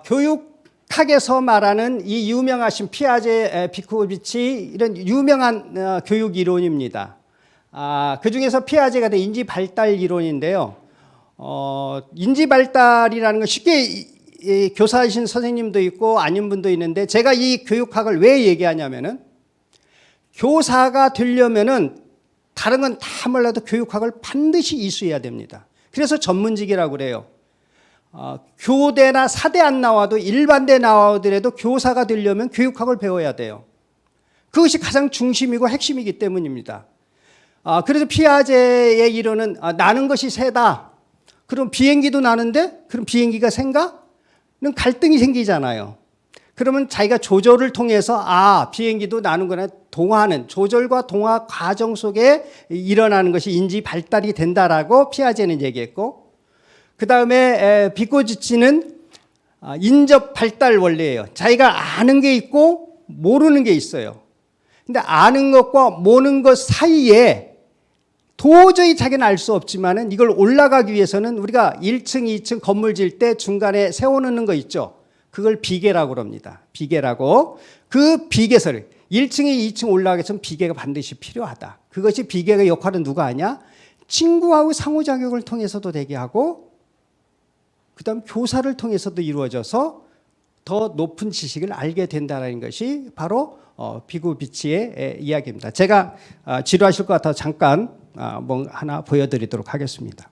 교육학에서 말하는 이 유명하신 피아제, 비코비치 이런 유명한 교육 이론입니다. 그 중에서 피아제가 인지 발달 이론인데요. 인지 발달이라는 건 쉽게 교사이신 선생님도 있고 아닌 분도 있는데 제가 이 교육학을 왜 얘기하냐면은 교사가 되려면은 다른 건 다 몰라도 교육학을 반드시 이수해야 됩니다. 그래서 전문직이라고 그래요. 교대나 사대 안 나와도 일반대 나오더라도 교사가 되려면 교육학을 배워야 돼요. 그것이 가장 중심이고 핵심이기 때문입니다. 그래서 피아제의 이론은 나는 것이 새다. 그럼 비행기도 나는데 그럼 비행기가 샌가? 는 갈등이 생기잖아요. 그러면 자기가 조절을 통해서 비행기도 나는구나. 동화는 조절과 동화 과정 속에 일어나는 것이 인지 발달이 된다라고 피아제는 얘기했고 그 다음에 비코지치는 인접 발달 원리예요. 자기가 아는 게 있고 모르는 게 있어요. 근데 아는 것과 모르는 것 사이에 도저히 자기는 알 수 없지만은 이걸 올라가기 위해서는 우리가 1층, 2층 건물 지을 때 중간에 세워놓는 거 있죠. 그걸 비계라고 합니다. 비계라고. 그 비계설을 1층에 2층 올라가기 위해서는 비계가 반드시 필요하다. 그것이 비계의 역할은 누가 하냐? 친구하고 상호작용을 통해서도 되게 하고 그다음 교사를 통해서도 이루어져서 더 높은 지식을 알게 된다는 것이 바로 비코비치의 이야기입니다. 제가 지루하실 것 같아서 잠깐 뭐 하나 보여드리도록 하겠습니다.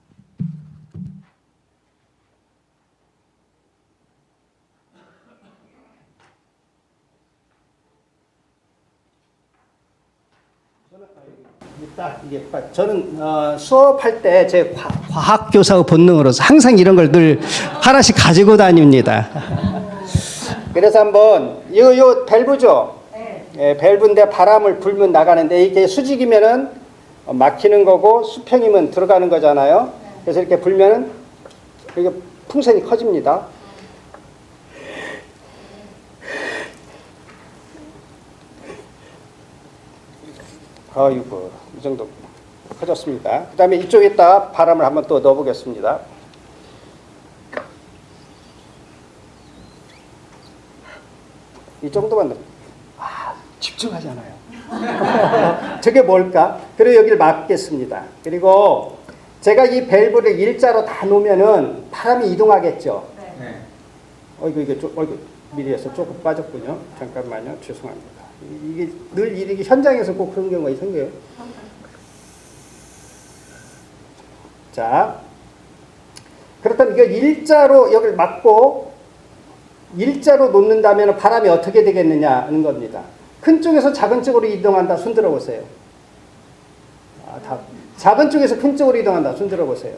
저는 수업할 때 제 과학 교사의 본능으로서 항상 이런 걸 늘 하나씩 가지고 다닙니다. 그래서 한번 요 밸브죠. 네. 밸브인데 바람을 불면 나가는데 이게 수직이면은 막히는 거고 수평이면 들어가는 거잖아요. 그래서 이렇게 불면은 이게 풍선이 커집니다. 아이고, 이 정도 커졌습니다. 그 다음에 이쪽에다 바람을 한번 또 넣어보겠습니다. 이 정도만 넣어. 집중하잖아요. 저게 뭘까? 그리고 여기를 막겠습니다. 그리고 제가 이 밸브를 일자로 다 놓으면은 바람이 이동하겠죠. 네. 이게 미리 해서 조금 빠졌군요. 잠깐만요. 죄송합니다. 이게 늘 이렇게 현장에서 꼭 그런 경우가 생겨요. 자, 그렇다면 이거 일자로 여기를 막고 일자로 놓는다면 바람이 어떻게 되겠느냐 하는 겁니다. 큰 쪽에서 작은 쪽으로 이동한다. 손 들어보세요. 작은 쪽에서 큰 쪽으로 이동한다. 손 들어보세요.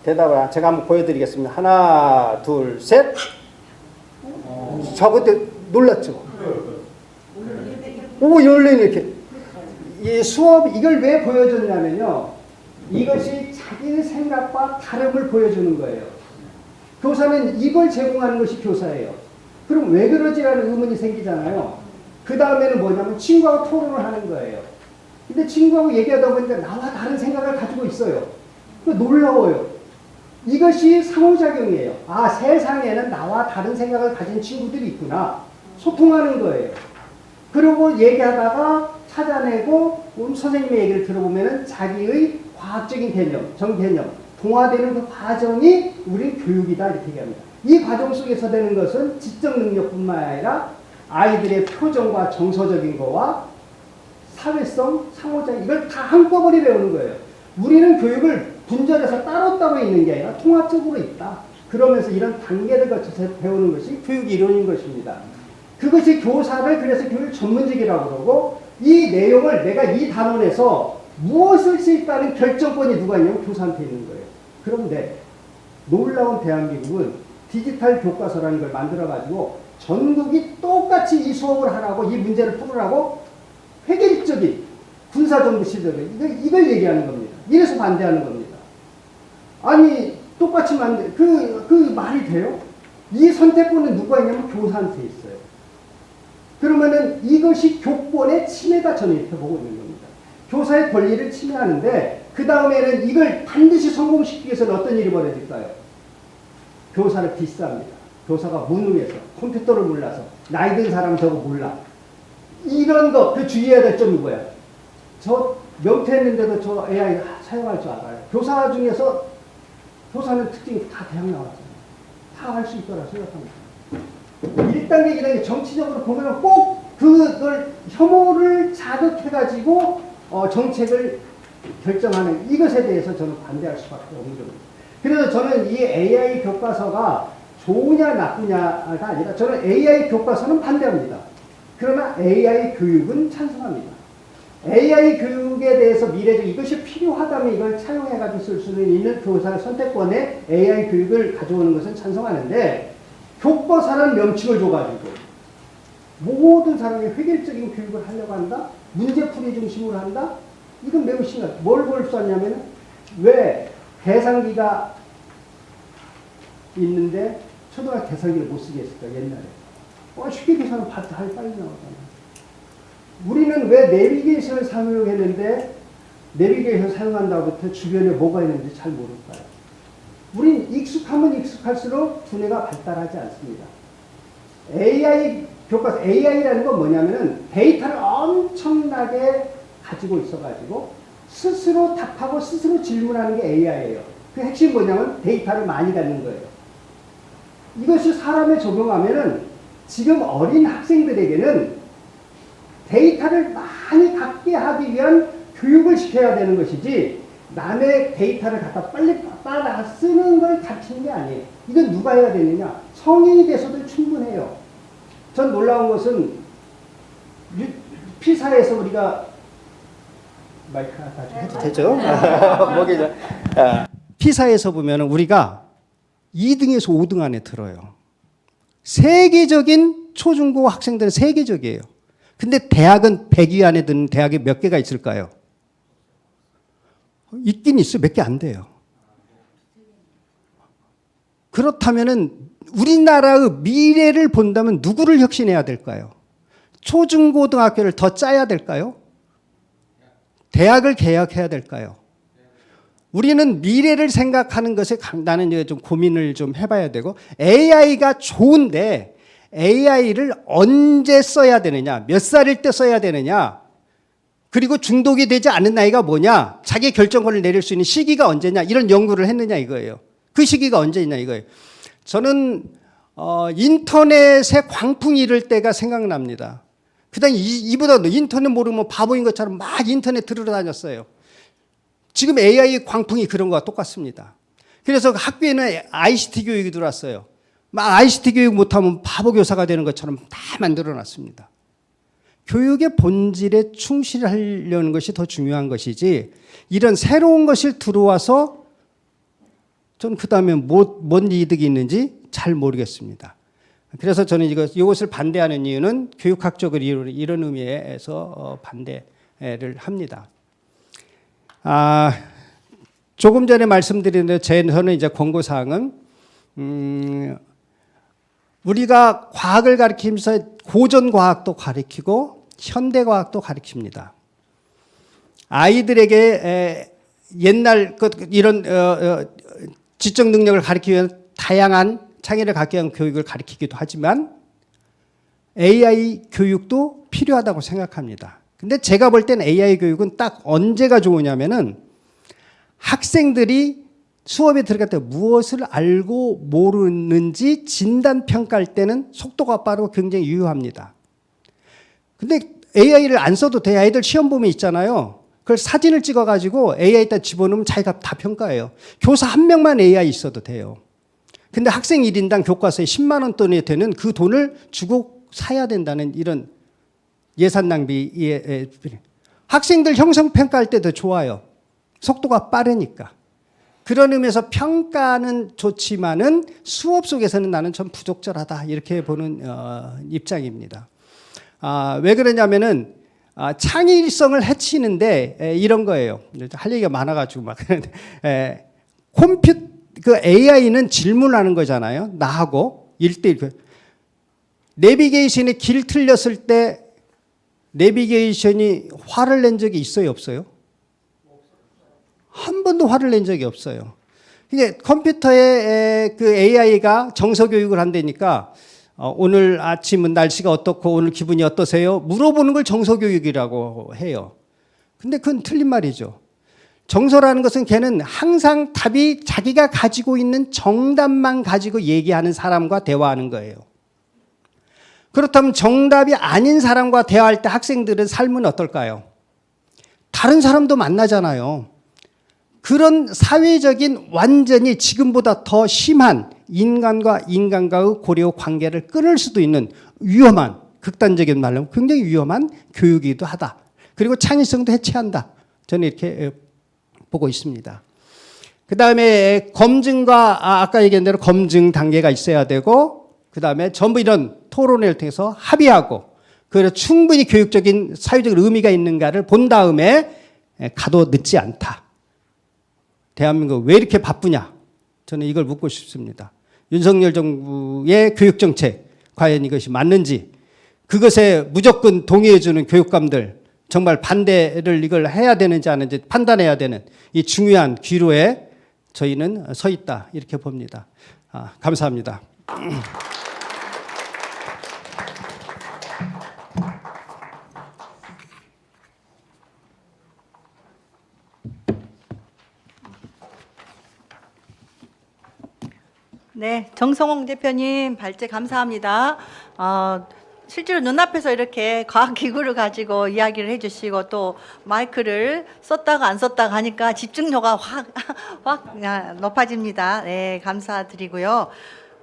대답을 제가 한번 보여드리겠습니다. 하나, 둘, 셋. 저것도 놀랐죠? 열리는 이렇게. 이 수업, 이걸 왜 보여줬냐면요. 이것이 자기 생각과 다름을 보여주는 거예요. 교사는 이걸 제공하는 것이 교사예요. 그럼 왜 그러지라는 의문이 생기잖아요. 그 다음에는 뭐냐면 친구하고 토론을 하는 거예요. 근데 친구하고 얘기하다 보니까 나와 다른 생각을 가지고 있어요. 놀라워요. 이것이 상호작용이에요. 아, 세상에는 나와 다른 생각을 가진 친구들이 있구나. 소통하는 거예요. 그리고 얘기하다가 찾아내고 선생님의 얘기를 들어보면 자기의 과학적인 개념, 정개념, 동화되는 그 과정이 우리 교육이다 이렇게 얘기합니다. 이 과정 속에서 되는 것은 지적 능력뿐만 아니라 아이들의 표정과 정서적인 거와 사회성, 상호작용 이걸 다 한꺼번에 배우는 거예요. 우리는 교육을 분절해서 따로따로 있는 게 아니라 통합적으로 있다. 그러면서 이런 단계를 거쳐서 배우는 것이 교육 이론인 것입니다. 그것이 교사를 그래서 교육 전문직이라고 그러고 이 내용을 내가 이 단원에서 무엇을 쓸 수 있다는 결정권이 누가 있냐면 교사한테 있는 거예요. 그런데 놀라운 대한민국은 디지털 교과서라는 걸 만들어가지고 전국이 똑같이 이 수업을 하라고 이 문제를 풀으라고 획일적인 군사정부 시절에 이걸 얘기하는 겁니다. 이래서 반대하는 겁니다. 아니 똑같이 그 말이 돼요? 이 선택권은 누가 있냐면 교사한테 있어요. 그러면은 이것이 교권의 침해다 저는 이렇게 보고 있는 겁니다. 교사의 권리를 침해하는데 그 다음에는 이걸 반드시 성공시키기 위해서는 어떤 일이 벌어질까요? 교사를 디스합니다. 교사가 무능해서 컴퓨터를 몰라서 나이 든 사람 저거 몰라. 이런 거 그 주의해야 될 점이 뭐야? 저 명퇴했는데도 저 AI 사용할 줄 알아요. 교사 중에서 교사는 특징이 다 대학 나왔잖아요. 다 할 수 있다고 생각합니다. 1단계, 2단계 정치적으로 보면 꼭 그걸 혐오를 자극해가지고 정책을 결정하는 이것에 대해서 저는 반대할 수밖에 없는 겁니다. 그래서 저는 이 AI 교과서가 좋으냐 나쁘냐가 아니라 저는 AI 교과서는 반대합니다. 그러나 AI 교육은 찬성합니다. AI 교육에 대해서 미래적 이것이 필요하다면 이걸 차용해가지고 쓸 수는 있는 교사의 선택권에 AI 교육을 가져오는 것은 찬성하는데 교과서라는 명칭을 줘가지고 모든 사람이 획일적인 교육을 하려고 한다? 문제풀이 중심으로 한다? 이건 매우 심각해요. 뭘 볼 수 없냐면 왜 계산기가 있는데 초등학교 계산기를 못 쓰게 했을까 옛날에. 쉽게 계산은 빨리 나오잖아요. 우리는 왜 내비게이션을 사용했는데 내비게이션 사용한다고부터 주변에 뭐가 있는지 잘 모를까요? 우린 익숙하면 익숙할수록 두뇌가 발달하지 않습니다. AI 교과서 AI라는 건 뭐냐면은 데이터를 엄청나게 가지고 있어가지고 스스로 답하고 스스로 질문하는 게 AI예요. 그 핵심이 뭐냐면 데이터를 많이 갖는 거예요. 이것이 사람에 적용하면은 지금 어린 학생들에게는 데이터를 많이 갖게 하기 위한 교육을 시켜야 되는 것이지 남의 데이터를 갖다 빨리 따라 쓰는 걸 가르치는 게 아니에요. 이건 누가 해야 되느냐? 성인이 돼서도 충분해요. 전 놀라운 것은 피사에서 우리가 마이크 나중에 해도 되죠? 뭐겠죠? 피사에서 보면 우리가 2등에서 5등 안에 들어요. 세계적인 초중고 학생들은 세계적이에요. 근데 대학은 100위 안에 드는 대학이 몇 개가 있을까요? 있긴 있어요. 몇 개 안 돼요. 그렇다면은 우리나라의 미래를 본다면 누구를 혁신해야 될까요? 초중고등학교를 더 짜야 될까요? 대학을 개혁해야 될까요? 우리는 미래를 생각하는 것에 나는 이제 좀 고민을 좀 해봐야 되고 AI가 좋은데 AI를 언제 써야 되느냐, 몇 살일 때 써야 되느냐, 그리고 중독이 되지 않은 나이가 뭐냐, 자기 결정권을 내릴 수 있는 시기가 언제냐 이런 연구를 했느냐 이거예요. 그 시기가 언제냐 이거예요. 저는 인터넷에 광풍이 일을 때가 생각납니다. 그다음 이보다 인터넷 모르면 바보인 것처럼 막 인터넷 들으러 다녔어요. 지금 AI 광풍이 그런 거와 똑같습니다. 그래서 학교에는 ICT 교육이 들어왔어요. 막 ICT 교육 못하면 바보 교사가 되는 것처럼 다 만들어놨습니다. 교육의 본질에 충실하려는 것이 더 중요한 것이지 이런 새로운 것이 들어와서 전 그다음에 뭔 이득이 있는지 잘 모르겠습니다. 그래서 저는 이것을 반대하는 이유는 교육학적으로 이런 의미에서 반대를 합니다. 조금 전에 말씀드린 대로 저는 이제 권고사항은 우리가 과학을 가르치면서 고전 과학도 가르치고 현대 과학도 가르칩니다. 아이들에게 옛날 이런 지적 능력을 가르치기 위한 다양한 창의를 갖게 하는 교육을 가르치기도 하지만 AI 교육도 필요하다고 생각합니다. 근데 제가 볼 땐 AI 교육은 딱 언제가 좋으냐면은 학생들이 수업에 들어갈 때 무엇을 알고 모르는지 진단 평가할 때는 속도가 빠르고 굉장히 유효합니다. 근데 AI를 안 써도 돼. 아이들 시험 보면 있잖아요. 그걸 사진을 찍어가지고 AI에다 집어넣으면 자기가 다 평가해요. 교사 한 명만 AI 있어도 돼요. 근데 학생 1인당 교과서에 10만 원 돈이 되는 그 돈을 주고 사야 된다는 이런 예산 낭비에 학생들 형성 평가할 때도 좋아요. 속도가 빠르니까. 그런 의미에서 평가는 좋지만은 수업 속에서는 나는 좀 부적절하다 이렇게 보는 입장입니다. 왜 그러냐면은 창의성을 해치는데 이런 거예요. 할 얘기가 많아가지고 막 그 AI는 질문하는 거잖아요. 나하고 1대1. 내비게이션이 길 틀렸을 때 내비게이션이 화를 낸 적이 있어요, 없어요? 한 번도 화를 낸 적이 없어요. 이게 컴퓨터에 그 AI가 정서 교육을 한다니까 오늘 아침은 날씨가 어떻고 오늘 기분이 어떠세요? 물어보는 걸 정서 교육이라고 해요. 근데 그건 틀린 말이죠. 정서라는 것은 걔는 항상 답이 자기가 가지고 있는 정답만 가지고 얘기하는 사람과 대화하는 거예요. 그렇다면 정답이 아닌 사람과 대화할 때 학생들은 삶은 어떨까요? 다른 사람도 만나잖아요. 그런 사회적인 완전히 지금보다 더 심한 인간과 인간과의 고려 관계를 끊을 수도 있는 위험한, 극단적인 말로 굉장히 위험한 교육이기도 하다. 그리고 창의성도 해체한다. 저는 이렇게 보고 있습니다. 그 다음에 검증과 아까 얘기한 대로 검증 단계가 있어야 되고 그 다음에 전부 이런 토론회를 통해서 합의하고 그래서 충분히 교육적인 사회적 의미가 있는가를 본 다음에 가도 늦지 않다. 대한민국 왜 이렇게 바쁘냐? 저는 이걸 묻고 싶습니다. 윤석열 정부의 교육정책 과연 이것이 맞는지 그것에 무조건 동의해주는 교육감들 정말 반대를 이걸 해야 되는지 아닌지 판단해야 되는 이 중요한 기로에 저희는 서 있다 이렇게 봅니다. 감사합니다. 네, 정성홍 대표님 발제 감사합니다. 실제로 눈앞에서 이렇게 과학기구를 가지고 이야기를 해주시고 또 마이크를 썼다가 안 썼다가 하니까 집중도가 확 높아집니다. 네, 감사드리고요.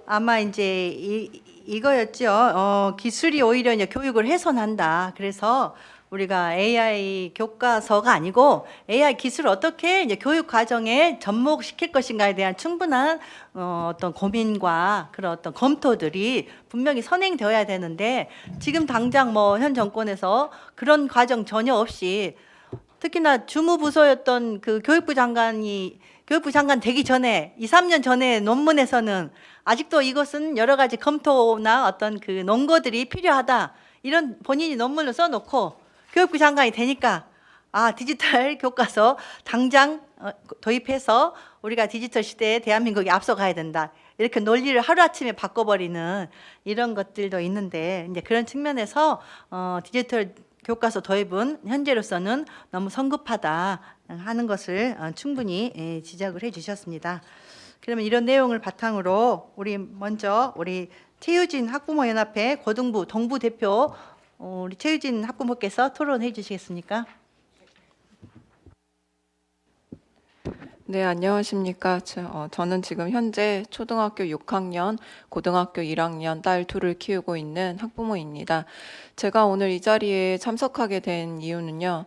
아마 이제 이거였죠. 기술이 오히려 이제 교육을 훼손한다. 그래서 우리가 AI 교과서가 아니고 AI 기술을 어떻게 이제 교육 과정에 접목시킬 것인가에 대한 충분한 어떤 고민과 그런 어떤 검토들이 분명히 선행되어야 되는데 지금 당장 뭐 현 정권에서 그런 과정 전혀 없이 특히나 주무부서였던 그 교육부 장관 되기 전에 2, 3년 전에 논문에서는 아직도 이것은 여러 가지 검토나 어떤 그 논거들이 필요하다 이런 본인이 논문을 써놓고 교육부 장관이 되니까 디지털 교과서 당장 도입해서 우리가 디지털 시대에 대한민국이 앞서가야 된다. 이렇게 논리를 하루아침에 바꿔버리는 이런 것들도 있는데 이제 그런 측면에서 디지털 교과서 도입은 현재로서는 너무 성급하다 하는 것을 충분히 지적을 해주셨습니다. 그러면 이런 내용을 바탕으로 우리 최유진 학부모연합회 고등부 동부 대표 우리 최유진 학부모께서 토론해 주시겠습니까? 네, 안녕하십니까. 저는 지금 현재 초등학교 6학년, 고등학교 1학년 딸 둘을 키우고 있는 학부모입니다. 제가 오늘 이 자리에 참석하게 된 이유는요.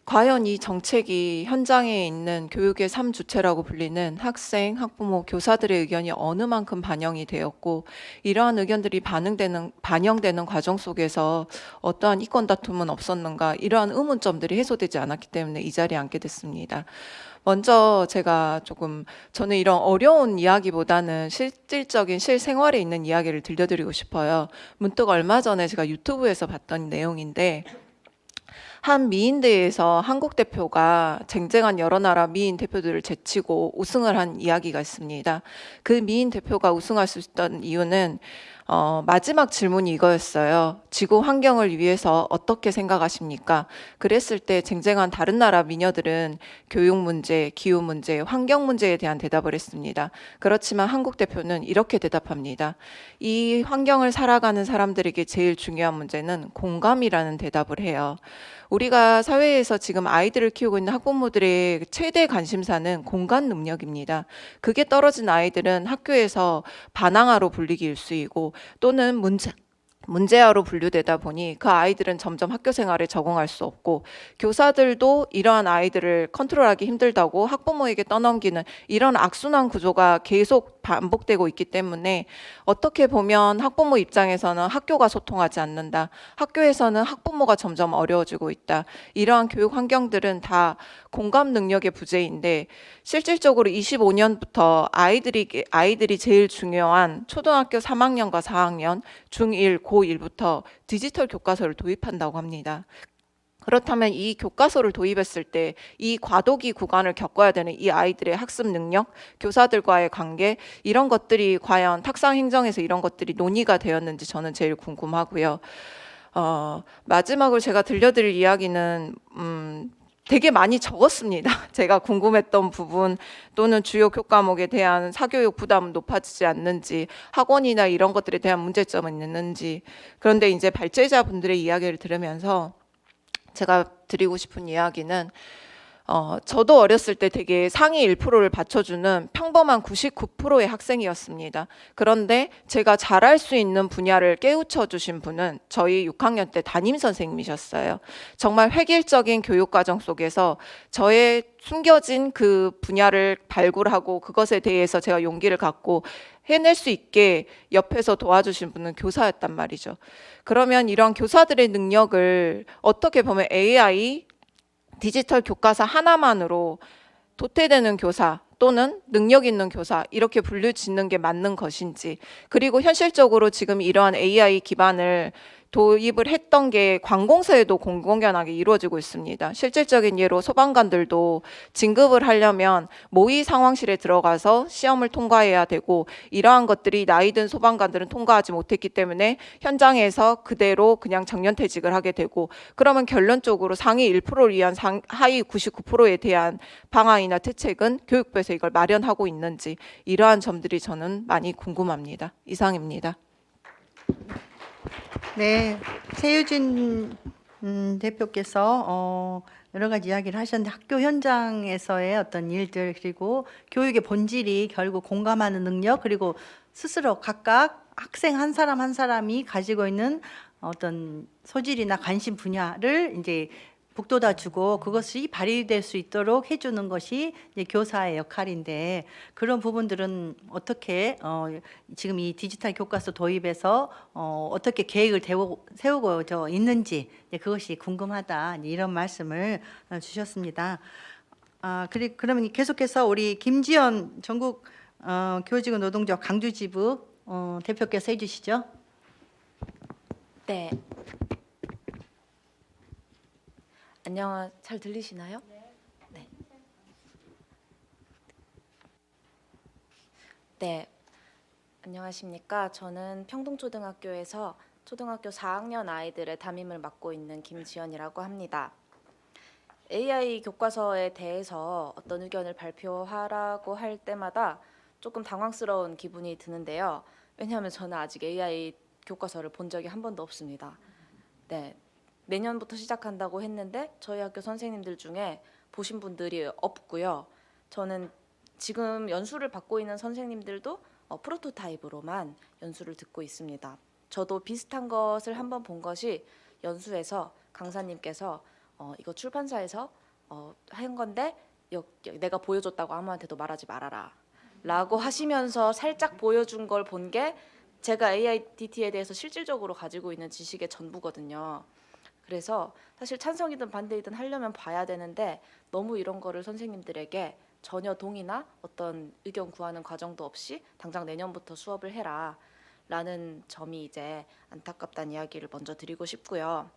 과연 이 정책이 현장에 있는 교육의 3주체라고 불리는 학생, 학부모, 교사들의 의견이 어느 만큼 반영이 되었고 이러한 의견들이 반영되는 과정 속에서 어떠한 이권 다툼은 없었는가 이러한 의문점들이 해소되지 않았기 때문에 이 자리에 앉게 됐습니다. 먼저 제가 저는 이런 어려운 이야기보다는 실질적인 실생활에 있는 이야기를 들려드리고 싶어요. 문득 얼마 전에 제가 유튜브에서 봤던 내용인데, 한 미인대회에서 한국 대표가 쟁쟁한 여러 나라 미인 대표들을 제치고 우승을 한 이야기가 있습니다. 그 미인 대표가 우승할 수 있었던 이유는 마지막 질문이 이거였어요. 지구 환경을 위해서 어떻게 생각하십니까? 그랬을 때 쟁쟁한 다른 나라 미녀들은 교육 문제, 기후 문제, 환경 문제에 대한 대답을 했습니다. 그렇지만 한국 대표는 이렇게 대답합니다. 이 환경을 살아가는 사람들에게 제일 중요한 문제는 공감이라는 대답을 해요. 우리가 사회에서 지금 아이들을 키우고 있는 학부모들의 최대 관심사는 공감 능력입니다. 그게 떨어진 아이들은 학교에서 반항아로 불리기 일쑤이고 또는 문제아로 분류되다 보니 그 아이들은 점점 학교 생활에 적응할 수 없고, 교사들도 이러한 아이들을 컨트롤하기 힘들다고 학부모에게 떠넘기는 이런 악순환 구조가 계속 반복되고 있기 때문에, 어떻게 보면 학부모 입장에서는 학교가 소통하지 않는다, 학교에서는 학부모가 점점 어려워지고 있다, 이러한 교육 환경들은 다 공감 능력의 부재인데, 실질적으로 25년부터 아이들이 제일 중요한 초등학교 3학년과 4학년, 중1, 고1부터 디지털 교과서를 도입한다고 합니다. 그렇다면 이 교과서를 도입했을 때 이 과도기 구간을 겪어야 되는 이 아이들의 학습 능력, 교사들과의 관계, 이런 것들이 과연 탁상 행정에서 이런 것들이 논의가 되었는지 저는 제일 궁금하고요. 마지막으로 제가 들려드릴 이야기는 되게 많이 적었습니다. 제가 궁금했던 부분 또는 주요 교과목에 대한 사교육 부담은 높아지지 않는지, 학원이나 이런 것들에 대한 문제점은 있는지. 그런데 이제 발제자분들의 이야기를 들으면서 제가 드리고 싶은 이야기는, 저도 어렸을 때 되게 상위 1%를 받쳐주는 평범한 99%의 학생이었습니다. 그런데 제가 잘할 수 있는 분야를 깨우쳐 주신 분은 저희 6학년 때 담임 선생님이셨어요. 정말 획일적인 교육과정 속에서 저의 숨겨진 그 분야를 발굴하고 그것에 대해서 제가 용기를 갖고 해낼 수 있게 옆에서 도와주신 분은 교사였단 말이죠. 그러면 이런 교사들의 능력을 어떻게 보면 AI, 디지털 교과서 하나만으로 도태되는 교사 또는 능력 있는 교사, 이렇게 분류짓는 게 맞는 것인지, 그리고 현실적으로 지금 이러한 AI 기반을 도입을 했던 게 관공서에도 공공연하게 이루어지고 있습니다. 실질적인 예로 소방관들도 진급을 하려면 모의 상황실에 들어가서 시험을 통과해야 되고, 이러한 것들이 나이 든 소방관들은 통과하지 못했기 때문에 현장에서 그대로 그냥 정년퇴직을 하게 되고, 그러면 결론적으로 상위 1%를 위한 하위 99%에 대한 방안이나 대책은 교육부에서 이걸 마련하고 있는지, 이러한 점들이 저는 많이 궁금합니다. 이상입니다. 네, 최유진 대표께서 여러 가지 이야기를 하셨는데, 학교 현장에서의 어떤 일들, 그리고 교육의 본질이 결국 공감하는 능력, 그리고 스스로 각각 학생 한 사람 한 사람이 가지고 있는 어떤 소질이나 관심 분야를 이제 북돋아 주고 그것이 발휘될 수 있도록 해주는 것이 이제 교사의 역할인데, 그런 부분들은 어떻게 지금 이 디지털 교과서 도입에서 어떻게 계획을 세우고 있는지, 그것이 궁금하다, 이런 말씀을 주셨습니다. 그러면 계속해서 우리 김지연 전국 교직원 노동조합 강주지부 대표께서 해주시죠. 네. 잘 들리시나요? 네. 네. 안녕하십니까? 저는 평동초등학교에서 초등학교 4학년 아이들의 담임을 맡고 있는 김지연이라고 합니다. AI 교과서에 대해서 어떤 의견을 발표하라고 할 때마다 조금 당황스러운 기분이 드는데요. 왜냐하면 저는 아직 AI 교과서를 본 적이 한 번도 없습니다. 네. 내년부터 시작한다고 했는데 저희 학교 선생님들 중에 보신 분들이 없고요. 저는 지금 연수를 받고 있는 선생님들도 프로토타입으로만 연수를 듣고 있습니다. 저도 비슷한 것을 한번 본 것이, 연수에서 강사님께서 이거 출판사에서 한 건데 내가 보여줬다고 아무한테도 말하지 말아라 라고 하시면서 살짝 보여준 걸 본 게 제가 AIDT에 대해서 실질적으로 가지고 있는 지식의 전부거든요. 그래서 사실 찬성이든 반대이든 하려면 봐야 되는데 너무 이런 거를 선생님들에게 전혀 동의나 어떤 의견 구하는 과정도 없이 당장 내년부터 수업을 해라 라는 점이 이제 안타깝다는 이야기를 먼저 드리고 싶고요.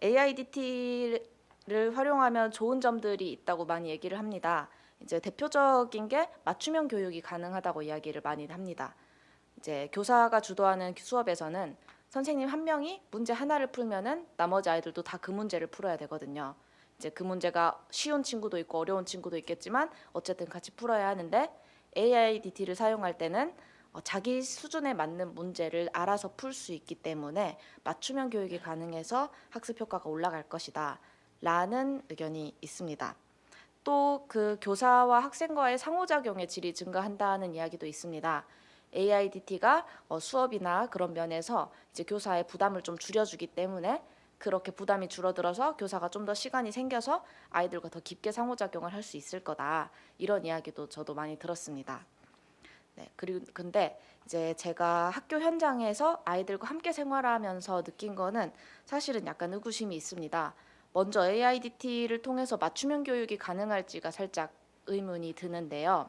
AIDT를 활용하면 좋은 점들이 있다고 많이 얘기를 합니다. 이제 대표적인 게 맞춤형 교육이 가능하다고 이야기를 많이 합니다. 이제 교사가 주도하는 수업에서는 선생님 한 명이 문제 하나를 풀면은 나머지 아이들도 다 그 문제를 풀어야 되거든요. 이제 그 문제가 쉬운 친구도 있고 어려운 친구도 있겠지만 어쨌든 같이 풀어야 하는데 AIDT를 사용할 때는 자기 수준에 맞는 문제를 알아서 풀 수 있기 때문에 맞춤형 교육이 가능해서 학습 효과가 올라갈 것이다 라는 의견이 있습니다. 또 그 교사와 학생과의 상호작용의 질이 증가한다는 이야기도 있습니다. AIDT가 수업이나 그런 면에서 이제 교사의 부담을 좀 줄여주기 때문에 그렇게 부담이 줄어들어서 교사가 좀 더 시간이 생겨서 아이들과 더 깊게 상호작용을 할 수 있을 거다. 이런 이야기도 저도 많이 들었습니다. 네, 그리고 근데 이제 제가 학교 현장에서 아이들과 함께 생활하면서 느낀 거는 사실은 약간 의구심이 있습니다. 먼저 AIDT를 통해서 맞춤형 교육이 가능할지가 살짝 의문이 드는데요.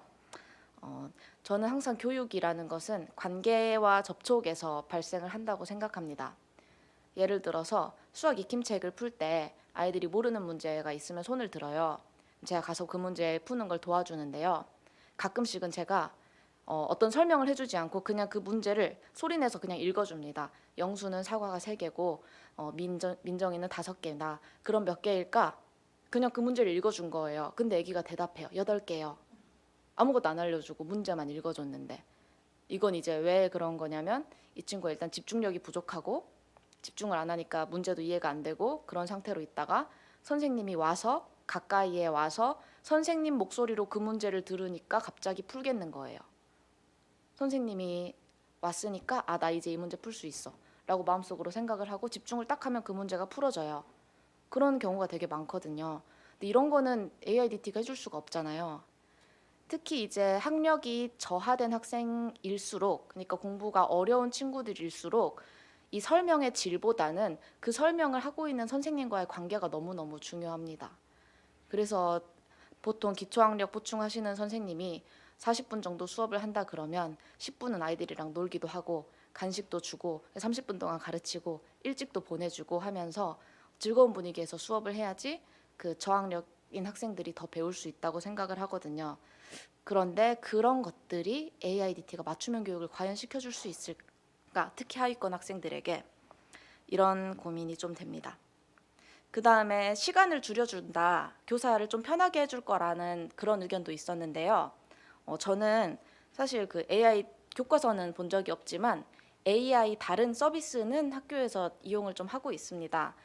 저는 항상 교육이라는 것은 관계와 접촉에서 발생을 한다고 생각합니다. 예를 들어서 수학 익힘책을 풀 때 아이들이 모르는 문제가 있으면 손을 들어요. 제가 가서 그 문제 푸는 걸 도와주는데요. 가끔씩은 제가 어떤 설명을 해주지 않고 그냥 그 문제를 소리내서 그냥 읽어줍니다. 영수는 사과가 3개고 민정이는 5개나 그럼 몇 개일까? 그냥 그 문제를 읽어준 거예요. 근데 아기가 대답해요. 8개요. 아무것도 안 알려주고 문제만 읽어줬는데 이건 이제 왜 그런 거냐면 이 친구가 일단 집중력이 부족하고 집중을 안 하니까 문제도 이해가 안 되고 그런 상태로 있다가 선생님이 와서 가까이에 와서 선생님 목소리로 그 문제를 들으니까 갑자기 풀겠는 거예요. 선생님이 왔으니까 나 이제 이 문제 풀 수 있어 라고 마음속으로 생각을 하고 집중을 딱 하면 그 문제가 풀어져요. 그런 경우가 되게 많거든요. 근데 이런 거는 AIDT가 해줄 수가 없잖아요. 특히 이제 학력이 저하된 학생일수록, 그러니까 공부가 어려운 친구들일수록 이 설명의 질보다는 그 설명을 하고 있는 선생님과의 관계가 너무너무 중요합니다. 그래서 보통 기초학력 보충하시는 선생님이 40분 정도 수업을 한다 그러면 10분은 아이들이랑 놀기도 하고 간식도 주고 30분 동안 가르치고 일찍도 보내주고 하면서 즐거운 분위기에서 수업을 해야지 그 저학력인 학생들이 더 배울 수 있다고 생각을 하거든요. 그런데 그런 것들이 AIDT가 맞춤형 교육을 과연 시켜줄 수 있을까? 특히 하위권 학생들에게 이런 고민이 좀 됩니다. 그 다음에 시간을 줄여준다, 교사를 좀 편하게 해줄 거라는 그런 의견도 있었는데요. 저는 사실 그 AI 교과서는 본 적이 없지만 AI 다른 서비스는 학교에서 이용을 좀 하고 있습니다.